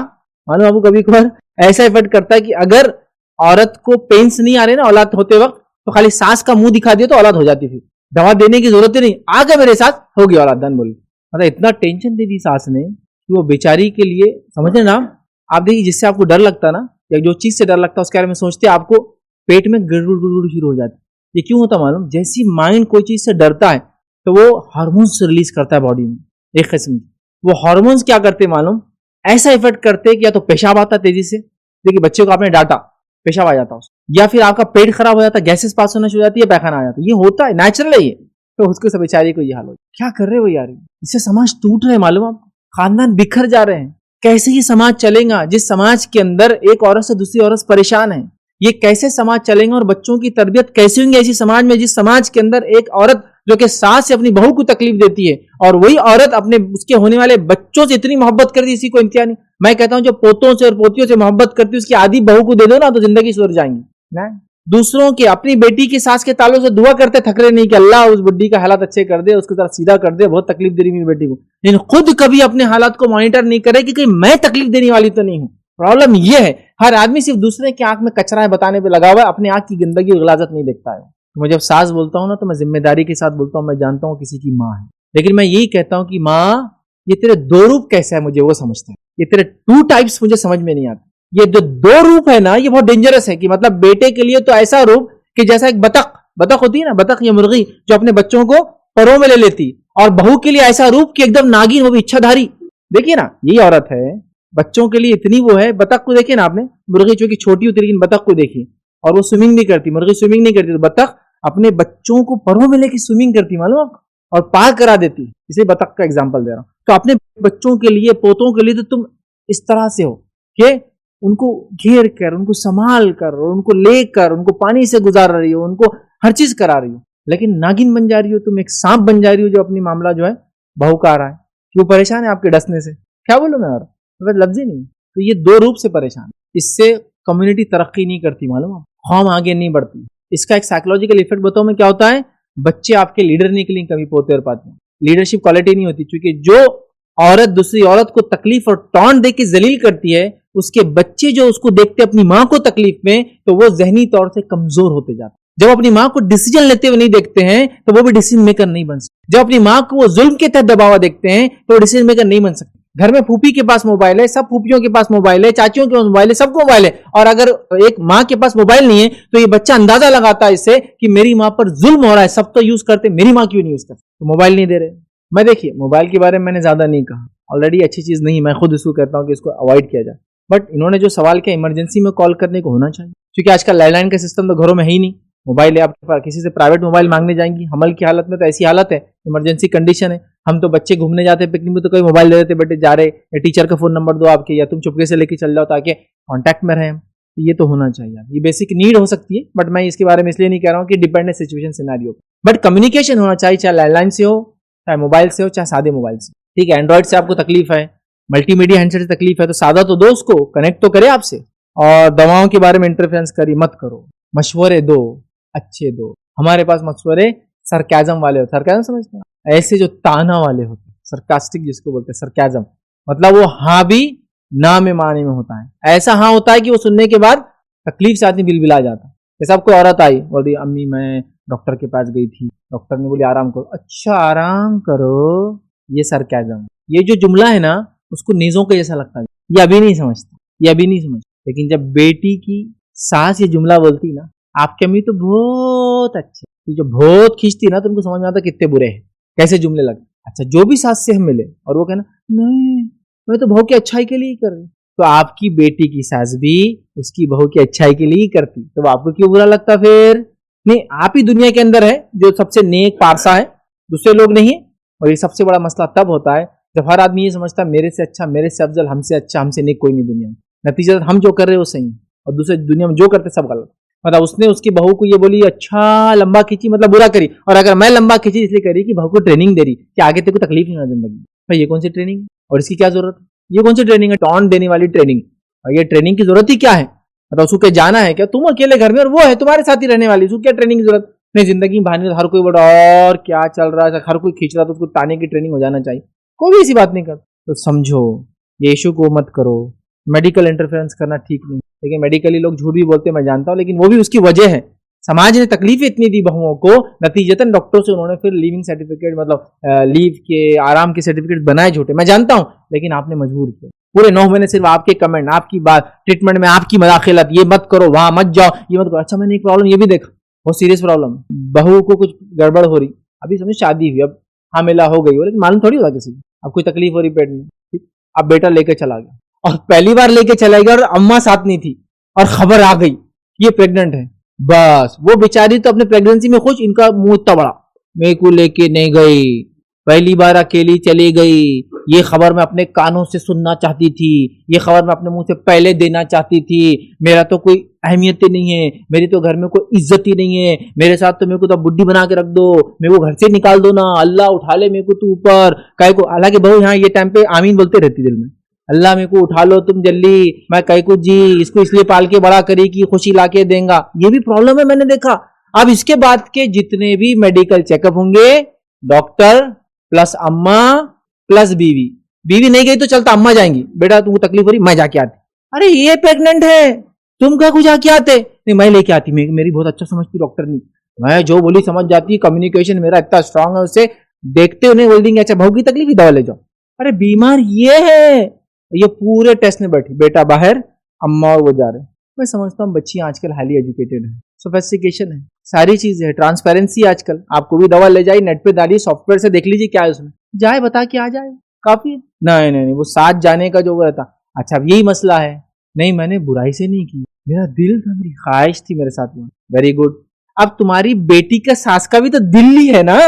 मानो आपको कभी कभार ऐसा इफेक्ट करता है कि अगर औरत को पेन्स नहीं आ रहे ना औलाद होते वक्त, तो खाली सास का मुंह दिखा दिया तो औलाद हो जाती थी, दवा देने की जरूरत ही नहीं, आ गया मेरे साथ हो गया औलाद धन बोली। मतलब इतना टेंशन दे दी सास ने कि वो बेचारी के लिए, समझे ना आप, देखिए जिससे आपको डर लगता ना, या जो चीज से डर लगता है उसके बारे में सोचते आपको पेट में गड़गड़ गुड़गुड़ शुरू हो जाती। ये क्यों होता मालूम? जैसी माइंड कोई चीज से डरता है तो वो हार्मोन्स रिलीज करता है बॉडी में, एक किस्म की। वो हार्मोन्स क्या करते मालूम? ऐसा इफेक्ट करते कि या तो पेशाब आता तेजी से, देखिए बच्चे को आपने डांटा पेशाब आ जाता उसको, या फिर आपका पेट खराब हो जाता, गैसेस पास होना शुरू हो जाती है, पैखाना आ जाता है, ये होता है, नेचुरल है ये। तो उसको सब बेचारी को ये हाल हो, क्या कर रहे हो यार, इससे समाज टूट रहे मालूम, आप खानदान बिखर जा रहे हैं। कैसे ये समाज चलेगा जिस समाज के अंदर एक औरत से दूसरी औरत परेशान है? ये कैसे समाज चलेगा और बच्चों की तरबियत कैसे होंगी ऐसी समाज में जिस समाज के अंदर एक औरत जो कि सास से अपनी बहू को तकलीफ देती है, और वही औरत अपने उसके होने वाले बच्चों से इतनी मोहब्बत करती है, इसी को इम्तिहान नहीं। मैं कहता हूं जो पोतों से और पोतियों से मोहब्बत करती है उसकी आधी बहू को दे दो ना तो जिंदगी सुधर जाएंगी ना। दूसरों की, अपनी बेटी की सास के तालों से दुआ करते थकरे नहीं कि अल्लाह उस बुड्ढी का हालात अच्छे कर दे, उसकी तरफ सीधा कर दे, बहुत तकलीफ दे रही मेरी बेटी को, लेकिन खुद कभी अपने हालात को मॉनिटर नहीं करे कि कहीं मैं तकलीफ देने वाली तो नहीं हूं। प्रॉब्लम यह है हर आदमी सिर्फ दूसरे की आंख में कचरा है बताने पे लगा हुआ है, अपनी आंख की गंदगी और गलाजत नहीं देखता है। तो मैं जब सास बोलता हूं ना तो मैं जिम्मेदारी के साथ बोलता हूं, मैं जानता हूं किसी की माँ है, लेकिन मैं यही कहता हूं कि माँ ये तेरे दो रूप कैसे है मुझे वो समझते हैं, ये तेरे टू टाइप्स मुझे समझ में नहीं आते। ये जो दो रूप है ना ये बहुत डेंजरस है, कि मतलब बेटे के लिए तो ऐसा रूप कि जैसा एक बतख होती है ना, बतख या मुर्गी जो अपने बच्चों को परों में ले लेती, और बहू के लिए ऐसा रूप कि एकदम नागिन, वो भी इच्छाधारी। देखिए ना यही औरत है, बच्चों के लिए इतनी वो है। बतख को देखिए ना आपने, मुर्गी जो कि छोटी होती है लेकिन बतख को देखिए, और वो स्विमिंग नहीं करती, मुर्गी स्विमिंग नहीं करती, तो बतख अपने बच्चों को परों में लेके स्विमिंग करती मालूम आपको, और पार करा देती। इसे बतख का एग्जांपल दे रहा हूं। तो अपने बच्चों के लिए, पोतों के लिए तो तुम इस तरह से हो कि उनको घेर कर, उनको संभाल कर, उनको लेकर, उनको पानी से गुजार रही हो, उनको हर चीज करा रही हो, लेकिन नागिन बन जा रही हो तुम, एक सांप बन जा रही हो जो अपनी मामला जो है बहू का आ रहा है, क्यों परेशान है आपके डसने से। क्या बोलूं मैं, और लफ्ज ही नहीं। तो ये दो रूप से परेशान, इससे कम्युनिटी तरक्की नहीं करती मालूम, कौम आगे नहीं बढ़ती। इसका एक साइकोलॉजिकल इफेक्ट बताओ मैं क्या होता है, बच्चे आपके लीडर निकलेंगे कभी पोते और पाते, लीडरशिप क्वालिटी नहीं होती, क्योंकि जो औरत दूसरी औरत को तकलीफ और टॉन्ट दे के जलील करती है, उसके बच्चे जो उसको देखते अपनी माँ को तकलीफ में, तो वो जहनी तौर से कमजोर होते जाते। जब अपनी माँ को डिसीजन लेते हुए नहीं देखते हैं तो वो भी डिसीजन मेकर नहीं बन सकते। जब अपनी माँ को वो जुल्म के तहत दबावा देखते हैं तो वो डिसीजन मेकर नहीं बन सकते। घर में फूफी के पास मोबाइल है, सब फूफियों के पास मोबाइल है, चाचियों के पास मोबाइल है, सबको मोबाइल है, और अगर एक माँ के पास मोबाइल नहीं है तो ये बच्चा अंदाजा लगाता है इससे कि मेरी माँ पर जुल्म हो रहा है, सब तो यूज करते, मेरी माँ क्यों नहीं यूज करती, तो मोबाइल नहीं दे रहे। मैं देखिए मोबाइल के बारे में मैंने ज्यादा नहीं कहा, ऑलरेडी अच्छी चीज नहीं, मैं खुद इसको कहता हूं कि इसको अवॉइड किया जाए, बट इन्होंने जो सवाल किया इमरजेंसी में कॉल करने को होना चाहिए, क्योंकि आजकल लैंडलाइन का सिस्टम तो घरों में है ही नहीं। मोबाइल है आपके पास, किसी से प्राइवेट मोबाइल मांगने जाएंगी, हमल की हालत में तो ऐसी हालत है, इमरजेंसी कंडीशन है, हम तो बच्चे घूमने जाते हैं पिकनिक में तो कोई मोबाइल दे देते, बेटे जा रहे, या टीचर का फोन नंबर दो आपके, या तुम चुपके से लेके चल जाओ ताकि कांटेक्ट में रहें। तो ये तो होना चाहिए, ये बेसिक नीड हो सकती है, बट मैं इसके बारे में इसलिए नहीं कह रहा हूँ कि dependent situation scenario, but communication होना चाहिए, चाहे लैंडलाइन से हो, चाहे मोबाइल से हो, चाहे सादे मोबाइल से। ठीक है, एंड्रॉइड से आपको तकलीफ है, मल्टीमीडिया हैंडसेट से तकलीफ है, तो सादा तो दो, उसको कनेक्ट तो करे आपसे, और दवाओं के बारे में इंटरफेरेंस करी मत करो, मशवरे दो, अच्छे दो। हमारे पास मशवरे सरकाजम वाले होते, सरकाजम समझते हैं, ऐसे जो ताना वाले होते, सरकास्टिक जिसको बोलते हैं, सरकाजम मतलब वो हाँ भी ना में माने में होता है, ऐसा हाँ होता है कि वो सुनने के बाद तकलीफ से आदमी बिलबिला जाता है। जैसे आपको औरत आई बोली अम्मी मैं डॉक्टर के पास गई थी, डॉक्टर ने बोली आराम करो, अच्छा आराम करो, ये सरकाजम। ये जो जुमला है ना उसको नीजों के जैसा लगता है, ये अभी नहीं समझता, ये अभी नहीं समझता, लेकिन जब बेटी की सास ये जुमला बोलती ना, आपके अम्मी तो बहुत अच्छे, जो बहुत खींचती ना तुमको समझ में आता कितने बुरे हैं, कैसे जुमले लगते। अच्छा जो भी सास से हम मिले और वो कहना नहीं मैं तो बहू की अच्छाई के लिए ही कर रही, तो आपकी बेटी की सास भी उसकी बहू की अच्छाई के लिए ही करती, तो आपको क्यों बुरा लगता फिर? नहीं, आप ही दुनिया के अंदर है जो सबसे नेक पारसा है, दूसरे लोग नहीं है। और ये सबसे बड़ा मसला तब होता है जब हर आदमी ये समझता है मेरे से अच्छा, मेरे से अफजल, हमसे अच्छा, हमसे नेक कोई नहीं दुनिया में। नतीजा हम जो कर रहे हैं वो सही है और दूसरे दुनिया में जो करते सब गलत। मतलब उसने उसकी बहू को ये बोली अच्छा लंबा खींची, मतलब बुरा करी, और अगर मैं लंबा खींची इसलिए करी कि बहू को ट्रेनिंग दे रही कि आगे तेरे को तकलीफ नहीं होना जिंदगी में। भाई ये कौन सी ट्रेनिंग और इसकी क्या जरूरत है? ये कौन सी ट्रेनिंग है? टॉन्ट देने वाली ट्रेनिंग। और ये ट्रेनिंग की जरूरत ही क्या है? मतलब उसको क्या जाना है क्या? तुम अकेले घर में और वो है तुम्हारे साथ ही रहने वाली, उसको क्या ट्रेनिंग की जरूरत? नहीं, जिंदगी में भाने हर कोई बोला और क्या चल रहा है, हर कोई खींच रहा तो उसको ताने की ट्रेनिंग हो जाना चाहिए, कोई भी ऐसी बात नहीं कर। तो समझो ये इशू को मत करो, मेडिकल इंटरफेरेंस करना ठीक नहीं, लेकिन मेडिकली लोग झूठ भी बोलते हैं, मैं जानता हूँ, लेकिन वो भी उसकी वजह है। समाज ने तकलीफें इतनी दी बहुओं को, नतीजतन डॉक्टरों से उन्होंने फिर लीविंग सर्टिफिकेट मतलब लीव के आराम के सर्टिफिकेट बनाए झूठे, मैं जानता हूँ, लेकिन आपने मजबूर किया। पूरे 9 महीने सिर्फ आपके कमेंट, आपकी बात, ट्रीटमेंट में आपकी मदाखिलत, ये मत करो, वहां मत जाओ, ये मत करो। अच्छा मैंने एक प्रॉब्लम ये भी देखा, बहुत सीरियस प्रॉब्लम, बहू को कुछ गड़बड़ हो रही, अभी समझ शादी हुई, अब हामिला हो गई हो, लेकिन मालूम थोड़ी होगा किसी को, अब कोई तकलीफ हो रही पेट में, अब बेटा लेके चला गया, और पहली बार लेके चला गया और अम्मा साथ नहीं थी, और खबर आ गई ये प्रेग्नेंट है। बस वो बेचारी तो अपने प्रेगनेंसी में खुश, इनका मुंह इतना बड़ा, मेरे को लेके नहीं गई, पहली बार अकेली चली गई, ये खबर मैं अपने कानों से सुनना चाहती थी, ये खबर मैं अपने मुंह से पहले देना चाहती थी, मेरा तो कोई अहमियत ही नहीं है, मेरी तो घर में कोई इज्जत ही नहीं है, मेरे साथ तो मेरे को तो बुड्ढी बना के रख दो, मेरे को घर से निकाल दो ना, अल्लाह उठा ले मेरे को तू ऊपर, कहे को। हालांकि बहू यहाँ ये टाइम पे आमीन बोलते रहती दिल में, अल्लाह मेरे को उठा लो तुम जल्दी, मैं कह को जी इसको इसलिए पाल के बड़ा करी कि खुशी लाके देगा, ये भी प्रॉब्लम है मैंने देखा। अब इसके बाद के जितने भी मेडिकल चेकअप होंगे, डॉक्टर प्लस अम्मा प्लस बीवी, बीवी नहीं गई तो चलता अम्मा जाएंगी, बेटा तुमको तकलीफ हो रही मैं जाके आती, अरे ये प्रेग्नेंट है तुम क्या कुछ जाके आते, नहीं मैं लेके आती, मेरी बहुत अच्छा समझती डॉक्टर नहीं, मैं जो बोली समझ जाती, कम्युनिकेशन मेरा इतना स्ट्रांग है, उससे देखते उन्हें बोल देंगे अच्छा बहू की तकलीफ ही दवा ले जाओ, अरे बीमार ये है, ये पूरे टेस्ट में बैठी, बेटा बाहर, अम्मा और वो जा रहे। मैं समझता हूँ बच्चियां आजकल हाईली एजुकेटेड है, सोफिस्टिकेशन है, सारी चीजें है, ट्रांसपेरेंसी आजकल, आपको भी दवा ले जाइए नेट पे डालिए, सॉफ्टवेयर से देख लीजिए क्या है उसमें, जाए बता के आ जाए, काफी। नहीं नहीं नहीं, वो साथ जाने का जो वो रहता, अच्छा अब यही मसला है, नहीं मैंने बुराई से नहीं की, मेरा दिल था, मेरी ख्वाहिश थी मेरे साथ में, वेरी गुड। अब तुम्हारी बेटी का सास का भी तो दिल ही है ना,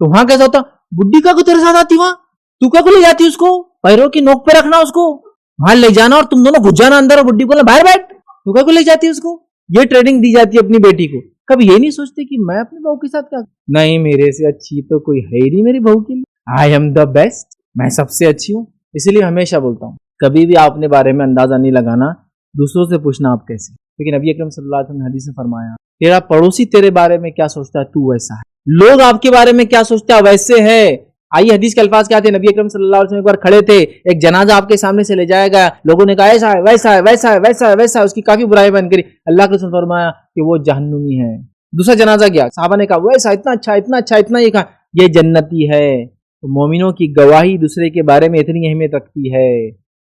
तो वहां कैसा होता, बुड्ढी का को तेरे साथ आती, वहां तू क्या को ले जाती उसको, पैरों की नोक पे रखना उसको, वहां ले जाना और तुम दोनों घुस जाना अंदर, और बुड्ढी बोला बाहर बैठ, तू क्या को ले जाती उसको, ये ट्रेनिंग दी जाती है अपनी बेटी को। कभी ये नहीं सोचते कि मैं अपनी बहू के साथ क्या, नहीं मेरे से अच्छी तो कोई है ही नहीं मेरी बहू के लिए, आई एम द बेस्ट, मैं सबसे अच्छी हूँ। इसीलिए हमेशा बोलता हूँ कभी भी आप अपने बारे में अंदाजा नहीं लगाना, दूसरों से पूछना आप कैसे। लेकिन नबी अकरम सल्लल्लाहु अलैहि वसल्लम ने हदीस में फरमाया, तेरा पड़ोसी तेरे बारे में क्या सोचता है तू वैसा है, लोग आपके बारे में क्या सोचता है वैसे है। आइए हदीस के अल्फाज क्या थे, नबी अकरम सल्लल्लाहु अलैहि वसल्लम एक बार खड़े थे, एक जनाजा आपके सामने से ले जाया गया, लोगों ने कहा ऐसा है वैसा है वैसा है वैसा है वैसा है, उसकी काफी बुराई बयान करी, अल्लाह के रसूल फरमाया कि वो जहन्नुमी है। दूसरा जनाजा गया, साहबा ने कहा वैसा इतना अच्छा इतना अच्छा इतना, ये कहा ये जन्नती है। तो मोमिनों की गवाही दूसरे के बारे में इतनी अहमियत रखती है।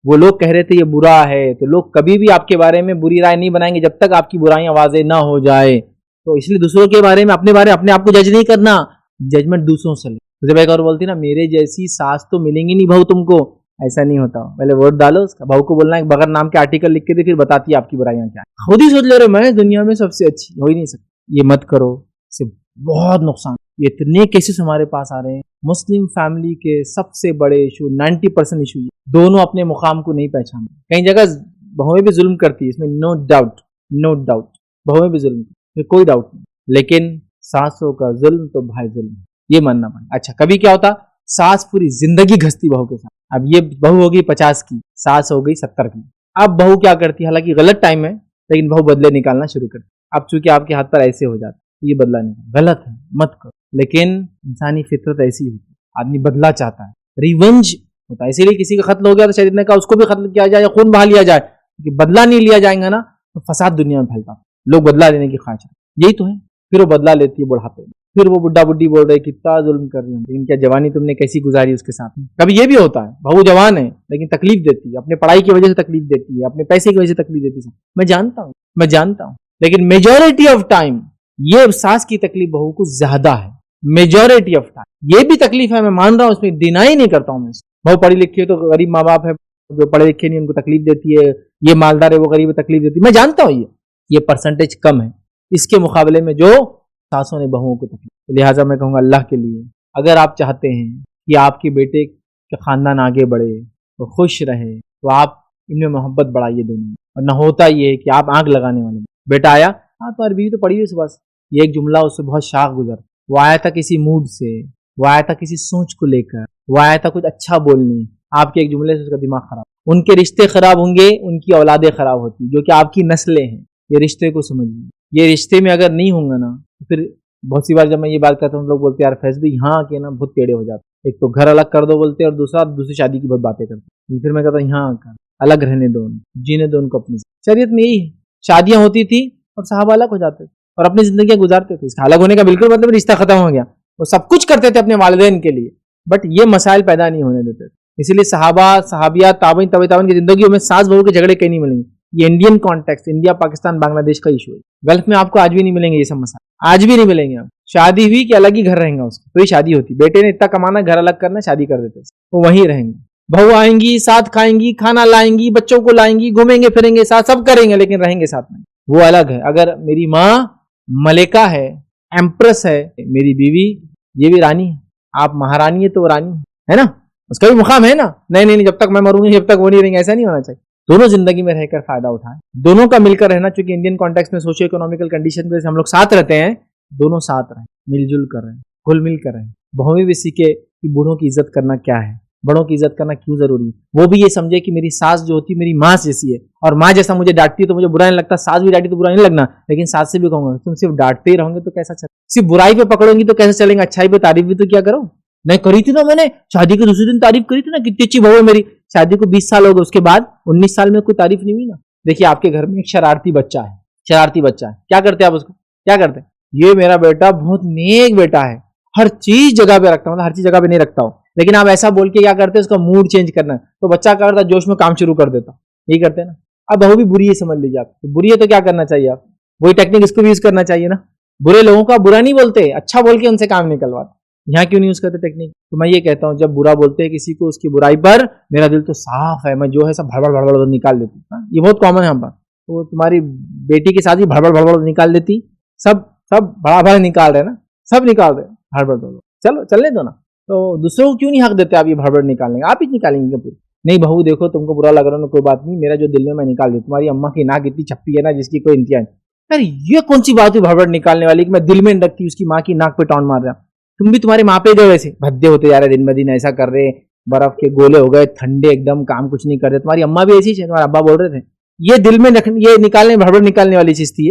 वो लोग कह रहे थे ये बुरा है, तो लोग कभी भी आपके बारे में बुरी राय नहीं बनाएंगे जब तक आपकी बुराइयां वाज़ेह ना हो जाए। तो इसलिए दूसरों के बारे में अपने आप को जज नहीं करना, जजमेंट दूसरों से ले। मुझे भाई और बोलती ना मेरे जैसी सास तो मिलेंगी नहीं बहू तुमको, ऐसा नहीं होता। पहले वोट डालो उसका, बहू को बोलना है बगैर नाम के आर्टिकल लिख के दे, फिर बताती है आपकी बुराइयां क्या है। खुद ही सोच ले रहे मैं दुनिया में सबसे अच्छी, हो ही नहीं सकती। ये मत करो, इससे बहुत नुकसान। ये इतने केसेस हमारे पास आ रहे हैं, मुस्लिम फैमिली के सबसे बड़े इशू 90% इशू ये, दोनों अपने मुकाम को नहीं पहचानते। कई जगह बहुएं भी जुल्म करती है, इसमें नो डाउट बहुएं भी जुल्म करती, कोई डाउट नहीं, लेकिन सासों का जुल्म तो भाई जुल्म, ये मानना पड़ेगा। अच्छा कभी क्या होता, सास पूरी जिंदगी घसती बहू के साथ, अब ये बहू होगी 50 की, सास हो गई 70 की। अब बहू क्या करती है, हालांकि गलत टाइम है, लेकिन बहू बदले निकालना शुरू करती। अब चूंकि आपके हाथ पर ऐसे हो जाते, ये बदला नहीं, गलत है मत करो, लेकिन इंसानी फितरत ऐसी होती है, आदमी बदला चाहता है, रिवेंज होता है। इसीलिए किसी का कत्ल हो गया तो शरीर ने कहा उसको भी कत्ल किया जाए या खून बहा लिया जाए, क्योंकि बदला नहीं लिया जाएगा ना तो फसाद दुनिया में फैलता, लोग बदला लेने की ख्वाहिश, यही तो है। फिर वो बदला लेती है बुढ़ापे में, फिर वो बुढ़ा बुढ़ी बोल रहे कितना जुल्म कर रही है, लेकिन क्या जवानी तुमने कैसी गुजारी उसके साथ में। कभी ये भी होता है बहू जवान है लेकिन तकलीफ देती है, अपने पढ़ाई की वजह से तकलीफ देती है, अपने पैसे की वजह से तकलीफ देती है, मैं जानता हूँ, लेकिन मेजॉरिटी ऑफ टाइम ये सास की तकलीफ बहू को ज्यादा है, मेजॉरिटी ऑफ टाइम। ये भी तकलीफ है, मैं मान रहा हूँ, उसमें डिनाई नहीं करता हूँ मैं। बहू पढ़ी लिखी है तो गरीब माँ बाप है, जो पढ़े लिखे नहीं उनको तकलीफ देती है, ये मालदार है वो गरीब तकलीफ देती है, मैं जानता हूँ ये परसेंटेज कम है इसके मुकाबले में जो सासों ने बहुओं को तकलीफ। लिहाजा मैं कहूँगा अल्लाह के लिए, अगर आप चाहते हैं कि आपके बेटे का खानदान आगे बढ़े, तो खुश रहे, तो आप इनमें मोहब्बत बढ़ाइए दोनों। और न होता ये है कि आप आग लगाने वाले, बेटा आया हाँ तुम्हारी बीवी तो पड़ी हुई सुबह से, ये एक जुमला उससे बहुत शाख गुजर, वो आया था किसी मूड से, वो आया था किसी सोच को लेकर, वो आया था कुछ अच्छा बोलने, आपके एक जुमले से उसका दिमाग खराब। उनके रिश्ते खराब होंगे, उनकी औलादें खराब होती, जो कि आपकी नस्लें हैं। ये रिश्ते को समझिए, ये रिश्ते में अगर नहीं होंगे ना तो फिर बहुत सी बार जब मैं ये बात करता हूँ लोग बोलते हैं यार फैज भाई यहाँ आके ना बहुत टेढ़े हो जाते, एक तो घर अलग कर दो बोलते हैं और दूसरी शादी की बहुत बातें करते हैं। फिर मैं कहता हूँ यहाँ आकर अलग रहने दो, जीने दो उनको अपनी। शरीयत में यही है, शादियां होती थी और सहाबा अलग हो जाते थे और अपनी जिंदगी गुजारते थे। इसका अलग होने का बिल्कुल मतलब रिश्ता खत्म हो गया, वो सब कुछ करते थे अपने वालिदैन के लिए, बट ये मसाइल पैदा नहीं होने देते थे। इसीलिए सहाबा, सहाबिया, ताबईन, तबे ताबईन की जिंदगियों में सास बहू के झगड़े कहीं नहीं मिलेंगे। ये Indian context, India Pakistan Bangladesh का इशू है। गल्फ में आपको आज भी नहीं मिलेंगे ये सब मसाले, आज भी नहीं मिलेंगे। आप शादी हुई कि अलग ही घर रहेंगे, उसका तो ही शादी होती, बेटे ने इतना कमाना, घर अलग करना, शादी कर देते, वो वहीं रहेंगे। बहू आएंगी, साथ खाएंगी, खाना लाएंगी, बच्चों को लाएंगी, घूमेंगे फिरेंगे साथ, सब करेंगे, लेकिन रहेंगे साथ में, वो अलग है। अगर मेरी माँ मलिका है, एम्प्रेस है, मेरी बीवी ये भी रानी है, आप महारानी है तो वो रानी है ना, उसका भी मुकाम है ना। नहीं नहीं नहीं, जब तक मैं मरूंगी जब तक वो नहीं रहेंगे, ऐसा नहीं होना चाहिए। दोनों जिंदगी में रहकर फायदा उठाएं, दोनों का मिलकर रहना। चूंकि इंडियन कॉन्टेक्स्ट में सोशियो इकोनॉमिकल कंडीशन पे हम लोग साथ रहते हैं, दोनों साथ रहें, मिलजुल कर रहे हैं, घुल मिल कर रहें। बहुएं भी सीखे कि बूढ़ों की इज्जत करना क्या है, बड़ों की इज्जत करना क्यों जरूरी है। वो भी ये समझे कि मेरी सास जो होती है मेरी माँ जैसी है, और माँ जैसा मुझे डांटती है तो मुझे बुरा नहीं लगता, सास भी डांटी तो बुरा नहीं लगना। लेकिन सास से भी कहूंगा तुम सिर्फ डांटते ही रहोगे तो कैसा चले, सिर्फ बुराई पे पकड़ोगी तो कैसे चलेंगे, अच्छाई पे तारीफ भी तो क्या करो। नहीं करी थी ना मैंने, शादी के दूसरे दिन तारीफ करी थी ना, कितनी अच्छी बहू है मेरी। शादी को 20 साल हो गए, उसके बाद 19 साल में कोई तारीफ नहीं हुई ना। देखिए आपके घर में एक शरारती बच्चा है, शरारती बच्चा है, क्या करते हैं आप उसको, क्या करते हैं, ये मेरा बेटा बहुत नेक बेटा है, हर चीज जगह पे रखता हूं, मतलब हर चीज जगह पे नहीं रखता हूं, लेकिन आप ऐसा बोल के क्या करते हैं, उसका मूड चेंज करना है, तो बच्चा क्या करता है, जोश में काम शुरू कर देता, यही करते हैं ना। अब बहू भी बुरी है समझ लीजिए आप, तो बुरी है तो क्या करना चाहिए, आप वही टेक्निक इसको भी यूज करना चाहिए ना। बुरे लोगों का बुरा नहीं बोलते, अच्छा बोल के उनसे काम निकलवाते। यहाँ क्यों नहीं यूज करते टेक्निक। तो मैं ये कहता हूँ जब बुरा बोलते हैं किसी को, उसकी बुराई पर मेरा दिल तो साफ है, मैं जो है सब भड़बड़ भड़बड़ निकाल देती हूँ। ये बहुत कॉमन है हम पर, तो तुम्हारी बेटी के साथ ही भड़बड़ भड़बड़ निकाल देती, सब सब बड़ा भड़ निकाल रहे ना, सब निकाल रहे भड़बड़ भड़बड़, चलो चलने दो ना। तो दूसरों को क्यों नहीं हक देते आप ये भड़बड़ निकालने का, आप ही निकालेंगे फिर। नहीं बहू देखो तुमको बुरा लग रहा है, कोई बात नहीं, मेरा जो दिल में मैं निकाल दूँ। तुम्हारी अम्मा की नाक इतनी छप्पी है ना जिसकी कोई इंतहा नहीं। यार ये कौन सी बात हुई भड़बड़ निकालने वाली, कि मैं दिल में रखती उसकी माँ की नाक पे टॉन मार रहा। तुम भी तुम्हारे माँ पे गए वैसे भद्दे होते जा रहे, दिन ब दिन ऐसा कर रहे, बर्फ के गोले हो गए, ठंडे एकदम, काम कुछ नहीं कर रहे। तुम्हारी अम्मा भी ऐसी है, तुम्हारे अब्बा बोल रहे थे। ये दिल में ये निकालने, भड़बड़ निकालने वाली चीज थी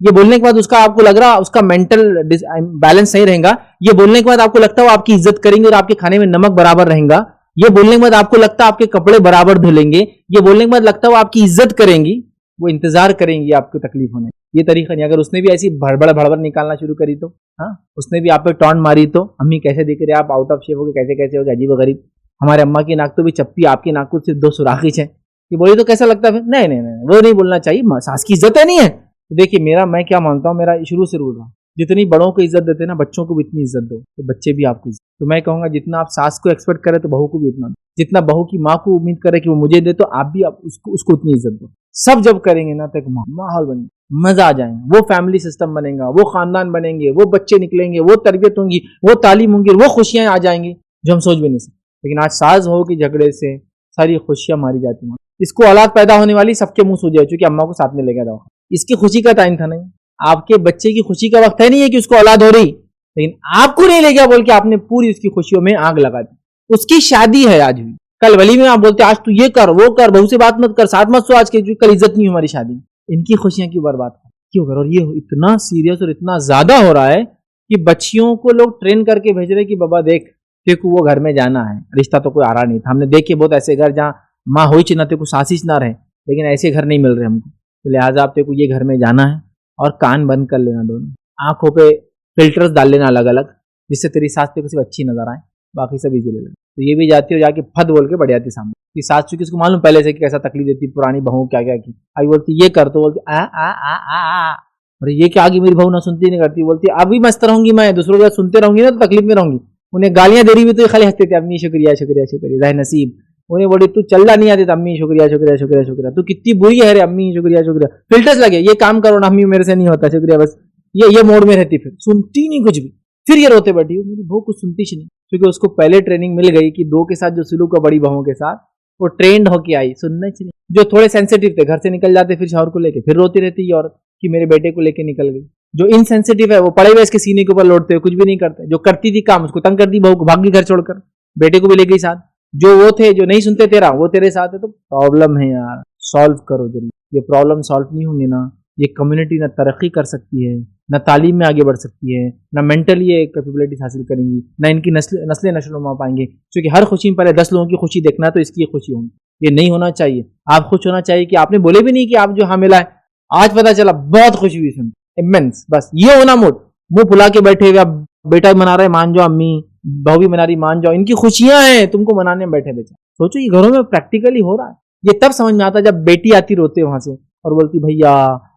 ये बोलने के बाद उसका आपको लग रहा उसका मेंटल बैलेंस सही रहेगा, ये बोलने के बाद आपको लगता है वो आपकी इज्जत करेंगे और आपके खाने में नमक बराबर रहेगा, ये बोलने के बाद आपको लगता है आपके कपड़े बराबर धुलेंगे, ये बोलने के बाद लगता है वो आपकी इज्जत करेंगी, वो इंतजार करेंगी आपको तकलीफ होने। ये तरीका नहीं। अगर उसने भी ऐसी भड़बड़ भड़बड़ निकालना शुरू करी तो, हाँ उसने भी आप पे टॉन्ट मारी तो, अम्मी कैसे दिख रहे आप, आउट ऑफ शेप हो गए, कैसे कैसे हो गए, अजीब गरीब, हमारे अम्मा की नाक तो भी चप्पी, आपकी नाक को सिर्फ 2 सुराखीच है, ये बोली तो कैसा लगता है फिर। नहीं नहीं नहीं, वो नहीं बोलना चाहिए, सास की इज्जत है नहीं है। तो देखिए मैं क्या मानता हूँ, मेरा शुरू से रूल रहा, जितनी बड़ों को इज्जत देते ना, बच्चों को भी इतनी इज्जत दो, तो बच्चे भी आपको इज्जत। तो मैं कहूंगा जितना आप सास को एक्सपेक्ट करें तो बहू को भी इतना दो, जितना बहू की माँ को उम्मीद करे कि वो मुझे दे, तो आप भी उसको उतनी इज्जत दो। सब जब करेंगे ना तो माहौल बनेगा, मजा आ जाएंगे, वो फैमिली सिस्टम बनेगा, वो खानदान बनेंगे, वो बच्चे निकलेंगे, वो तरबियत होंगी, वो तालीम होंगी, वो खुशियां आ जाएंगी जो हम सोच भी नहीं सकते। लेकिन आज सास बहू के झगड़े से सारी खुशियां मारी जाती हैं। इसको औलाद पैदा होने वाली सबके मुंह सूझ जाए, क्योंकि अम्मा को साथ में ले गया था, इसकी खुशी का टाइम था नहीं, आपके बच्चे की खुशी का वक्त है नहीं है कि उसको औलाद हो रही, लेकिन आपको नहीं ले गया बोल के आपने पूरी उसकी खुशियों में आग लगा दी। उसकी शादी है आज हुई, कल वली में आप बोलते आज तू ये कर वो कर, बहू से बात मत कर, साथ मत सो आज के, कल इज्जत नहीं हमारी शादी। इनकी खुशियां क्यों बर्बाद कर, क्यों कर। और ये इतना सीरियस और इतना ज्यादा हो रहा है कि बच्चियों को लोग ट्रेन करके भेज रहे कि बाबा देख तेरे को वो घर में जाना है, रिश्ता तो कोई आ रहा नहीं था, हमने देखे बहुत ऐसे घर जहाँ माँ हो ना तेरे को सासिश ना रहे, लेकिन ऐसे घर नहीं मिल रहे हमको, तो लिहाजा आप तेरे को ये घर में जाना है और कान बंद कर लेना, दोनों आंखों पे फिल्टर्स डाल लेना अलग अलग, जिससे तेरी सास तेरे को सिर्फ अच्छी नजर आए, बाकी सब इजी ले लेना। तो ये भी जाती हो जाके फद बोल के बढ़ जाती सामने कि सास, चूंकि उसको मालूम पहले से कि कैसा तकलीफ देती पुरानी बहू, क्या क्या की, अभी बोलती ये कर, तो बोलती आ आ आ आ आ, अरे ये क्या आगे मेरी बहू ना सुनती नहीं करती, बोलती अभी मस्त रहूंगी मैं, दूसरों को सुनते रहूंगी ना तो तकलीफ में रहूंगी। उन्हें गालियां दे रही हुई तो खाली हंसते थे, अम्मी शुक्रिया शुक्रिया शुक्रिया, रह नसीब। उन्हें बोली तू चलना नहीं आती, अम्मी शुक्रिया शुक्रिया शुक्रिया शुक्रिया, तू कितनी बुरी है रे अम्मी शुक्रिया शुक्रिया, फिल्टर्स लगे, ये काम करो ना अम्मी मेरे से नहीं होता शुक्रिया, बस ये मोड में रहती, फिर सुनती नहीं कुछ भी, फिर ये रोते बैठी हो, मेरी बहू कुछ सुनती नहीं, क्योंकि उसको पहले ट्रेनिंग मिल गई कि दो के साथ जो सुलूक है बड़ी बहू के साथ, वो ट्रेंड होके आई, सुनना चाहिए। जो थोड़े सेंसिटिव थे घर से निकल जाते फिर शौहर को लेके, फिर रोती रहती ये औरत कि मेरे बेटे को लेके निकल गई। जो इनसेंसिटिव है वो पड़े हुए इसके सीने के ऊपर लौटते हुए कुछ भी नहीं करते, जो करती थी काम उसको तंग कर दी, बहू को भाग गई घर छोड़कर, बेटे को भी ले गई साथ। जो वो थे जो नहीं सुनते तेरा, वो तेरे साथ है, तो प्रॉब्लम है यार, सॉल्व करो जल्दी। ये प्रॉब्लम सॉल्व नहीं होंगे ना, ये कम्युनिटी ना तरक्की कर सकती है, ना तालीम में आगे बढ़ सकती है, ना मेंटली ये कैपेबिलिटीज हासिल करेंगी, ना इनकी नस्लें नशो नुमा पाएंगे। क्योंकि हर खुशी में पहले 10 लोगों की खुशी देखना है, तो इसकी खुशी होगी। ये नहीं होना चाहिए। आप खुश होना चाहिए कि आपने बोले भी नहीं कि आप जो हामिला है, आज पता चला, बहुत खुशी हुई सुन, इमेंस। बस ये होना मूड, मुंह फुला के बैठे हुए, बेटा मना रहे मान जाओ, अम्मी बहू भी मना रही मान जाओ, इनकी खुशियां हैं, तुमको मनाने में बैठे बेचा। सोचो ये घरों में प्रैक्टिकली हो रहा है। ये तब समझ में आता जब बेटी आती रोते वहां से और बोलती भैया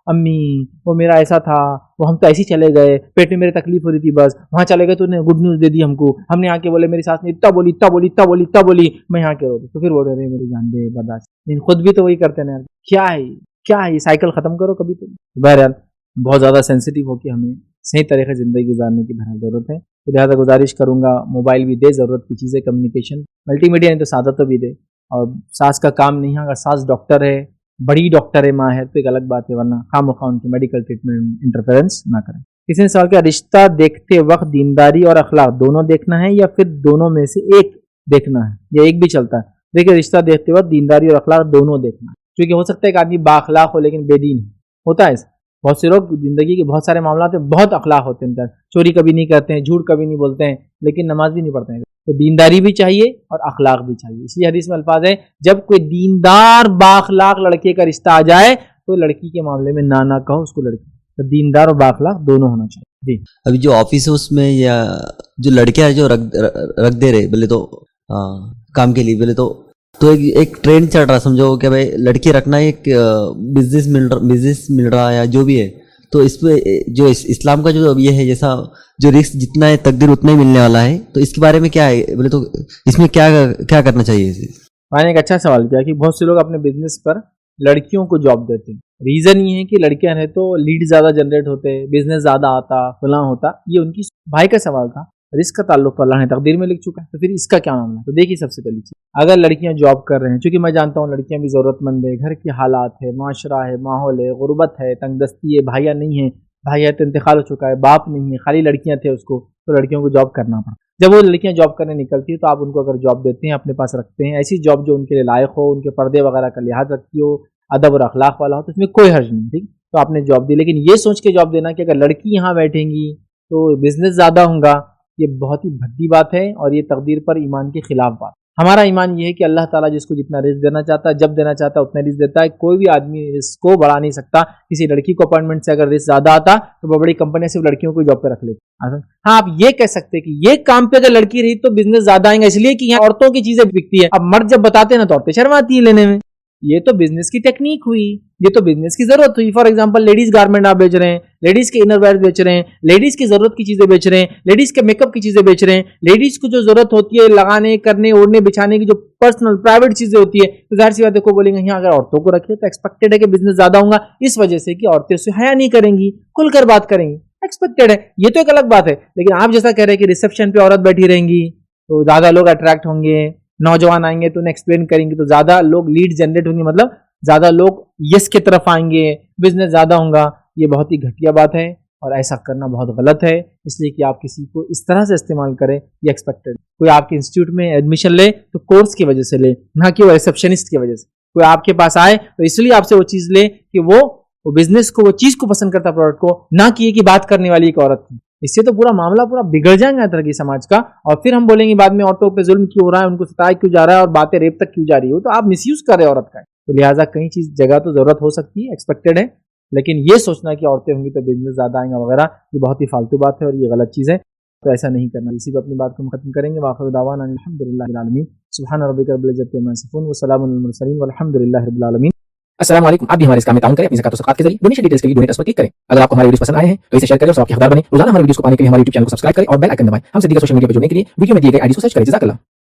अम्मी वो मेरा ऐसा था, वो हम तो ऐसे ही चले गए, पेट में मेरे तकलीफ हो रही थी, बस वहां चले गए तो उन्हें गुड न्यूज दे दी हमको, हमने यहाँ के बोले मेरी सास ने इतना बोली इतना बोली इतना बोली इतना बोली, मैं यहाँ के रो रही, तो फिर बोल रहे मेरी जान दे बर्दाश्त, लेकिन खुद भी तो वही करते ना। क्या है क्या है, साइकिल खत्म करो कभी तो। बहरहाल बहुत ज्यादा सेंसिटिव होकर हमें सही तरह से जिंदगी गुजारने की बहरहाल जरूरत है। तो लिहाजा गुजारिश करूंगा मोबाइल भी दे, जरूरत की चीजें, कम्युनिकेशन, मल्टीमीडिया नहीं तो सादा तो भी दे। और सास का काम नहीं है, अगर सास डॉक्टर है, बड़ी डॉक्टर है, माँ है, तो एक अलग बात है, वरना खामोखा उनकी मेडिकल ट्रीटमेंट इंटरफेरेंस ना करें। किसी ने सवाल किया रिश्ता देखते वक्त दीनदारी और अखलाक दोनों देखना है या फिर दोनों में से एक देखना है, या एक भी चलता है? देखिए रिश्ता देखते वक्त दीनदारी और अखलाक दोनों देखना है, क्योंकि हो सकता है एक आदमी बाअखलाक हो लेकिन बेदीन होता है। बहुत से लोग जिंदगी के बहुत सारे मामला में बहुत अखलाक होते हैं, चोरी कभी नहीं करते हैं, झूठ कभी नहीं बोलते हैं, लेकिन नमाज भी नहीं पढ़ते हैं। तो दीनदारी भी चाहिए और अखलाक भी चाहिए। इसलिए हदीस में अल्फाज है जब कोई दीनदार बाअखलाक लड़के का रिश्ता आ जाए तो लड़की के मामले में ना कहो उसको लड़की, तो दीनदार और बाअखलाक दोनों होना चाहिए। जी अभी जो ऑफिस है उसमें या जो लड़कियां जो रख दे रहे बोले तो काम के लिए बोले तो एक ट्रेंड चल रहा, समझो कि भाई लड़की रखना एक बिजनेस मिल रहा है या जो भी है, तो इसमें जो इस्लाम का जो ये है, जैसा जो रिस्क जितना है तकदीर उतना ही मिलने वाला है, तो इसके बारे में क्या है बोले तो इसमें क्या करना चाहिए? मैंने एक अच्छा सवाल किया कि बहुत से लोग अपने बिजनेस पर लड़कियों को जॉब देते हैं। रीजन ये है कि लड़कियां रहे तो लीड ज्यादा जनरेट होते, बिजनेस ज्यादा आता, फला होता। ये उनकी भाई का सवाल था, रिस्क का ताल्लुक अल्लाह ने तकदीर में लिख चुका है, तो फिर इसका क्या मामला? तो देखिए सबसे पहली चीज, अगर लड़कियां जॉब कर रहे हैं, क्योंकि मैं जानता हूँ लड़कियां भी जरूरतमंद है, घर के हालात है, माशरा है, माहौल है, गुर्बत है, तंगदस्ती है, भाइया नहीं है, भाइया तो इंतकाल हो चुका है, बाप नहीं है, खाली लड़कियां थे उसको, तो लड़कियों को जॉब करना पड़ा। जब वो लड़कियां जॉब करने निकलती है तो आप उनको अगर जॉब देते हैं, अपने पास रखते हैं, ऐसी जॉब जो उनके लिए लायक हो, उनके पर्दे वगैरह का लिहाज रखती हो, अदब और अखलाक वाला हो, तो इसमें कोई हर्ज नहीं, ठीक। तो आपने जॉब दी, लेकिन ये सोच के जॉब देना कि अगर लड़की यहाँ बैठेंगी तो बिजनेस ज्यादा होगा, ये बहुत ही भद्दी बात है और ये तकदीर पर ईमान के खिलाफ बात। हमारा ईमान ये है कि अल्लाह ताला जिसको जितना रिस्क देना चाहता है, जब देना चाहता है उतना रिस्क देता है। कोई भी आदमी रिस्क को बढ़ा नहीं सकता। किसी लड़की को अपॉइंटमेंट से अगर रिस्क ज्यादा आता तो वो बड़ी कंपनी सिर्फ लड़कियों को जॉब पे रख लेती। हाँ, आप ये कह सकते हैं कि ये काम पे अगर लड़की रही तो बिजनेस ज्यादा आएंगे, इसलिए कि यहाँ औरतों की चीजें बिकती है। अब मर्द जब बताते हैं ना तो औरतें शर्माती है लेने में। ये तो बिजनेस की टेक्निक हुई, ये तो बिजनेस की जरूरत हुई। फॉर एग्जांपल लेडीज गारमेंट आप बेच रहे हैं, लेडीज के इनरवेयर बेच रहे हैं, लेडीज की जरूरत की चीजें बेच रहे हैं, लेडीज के मेकअप की चीजें बेच रहे हैं, लेडीज को जो जरूरत होती है लगाने करने ओढ़ने बिछाने की जो पर्सनल प्राइवेट चीजें होती है, तो जाहिर सी बात देखो बोलेंगे यहाँ अगर औरतों को रखे तो एक्सपेक्टेड है कि बिजनेस ज्यादा होगा, इस वजह से कि औरतें उससे हया नहीं करेंगी, खुलकर बात करेंगी, एक्सपेक्टेड है। ये तो एक अलग बात है। लेकिन आप जैसा कह रहे हैं कि रिसेप्शन पे औरत बैठी रहेंगी तो ज्यादा लोग अट्रैक्ट होंगे, नौजवान आएंगे तो उन्हें एक्सप्लेन करेंगे तो ज्यादा लोग लीड जनरेट होंगे, मतलब ज्यादा लोग यस की तरफ आएंगे, बिजनेस ज्यादा होगा। ये बहुत ही घटिया बात है और ऐसा करना बहुत गलत है। इसलिए कि आप किसी को इस तरह से इस्तेमाल करें, ये एक्सपेक्टेड। कोई आपके इंस्टीट्यूट में एडमिशन ले तो कोर्स की वजह से ले, ना कि वो रिसेप्शनिस्ट की वजह से। कोई आपके पास आए तो इसलिए आपसे वो चीज ले कि वो बिजनेस को, वो चीज को पसंद करता, प्रोडक्ट को, ना कि ये कि बात करने वाली एक औरत थी। इससे तो पूरा मामला पूरा बिगड़ जाएगा तरह की समाज का। और फिर हम बोलेंगे बाद में औरतों पे जुल्म क्यों हो रहा है, उनको सताया क्यों जा रहा है और बातें रेप तक क्यों जा रही हो, तो आप मिसयूज कर रहे हो औरत का। तो लिहाजा कहीं चीज जगह तो जरूरत हो सकती है, एक्सपेक्टेड है, लेकिन ये सोचना कि औरतें होंगी तो बिजनेस ज्यादा आएंगे वगैरह, ये बहुत ही फालतू बात है और ये गलत चीज है। तो ऐसा नहीं करना। इसी पर अपनी बात को हम खत्म करेंगे। वाखिर दावाना अल्हम्दुलिल्लाहि रब्बिल आलमीन, सुब्हान रब्बिका रब्बिल इज्जति अम्मा यसिफून व सलामुन अलल मुरसलीन वल्हम्दुलिल्लाहि रब्बिल आलमीन। अस्सलाम वालेकुम। आप भी हमारे इस काम में ताउन करें अपनी ज़कात और सदक़ात के जरिए। डोनेशन डिटेल्स के लिए डोनेट पर क्लिक करें। अगर आपको हमारे वीडियोस पसंद आए हैं तो इसे शेयर करें और सबके हकदार बने। रोजाना हमारे वीडियोस को पाने के लिए हमारे YouTube चैनल को सब्सक्राइब करें और बेल आइकन दबाएं। हमसे दीगर सोशल मीडिया पर जुड़ने के लिए वीडियो में दिए गए आईडी को सर्च करें। जज़ाकल्लाह।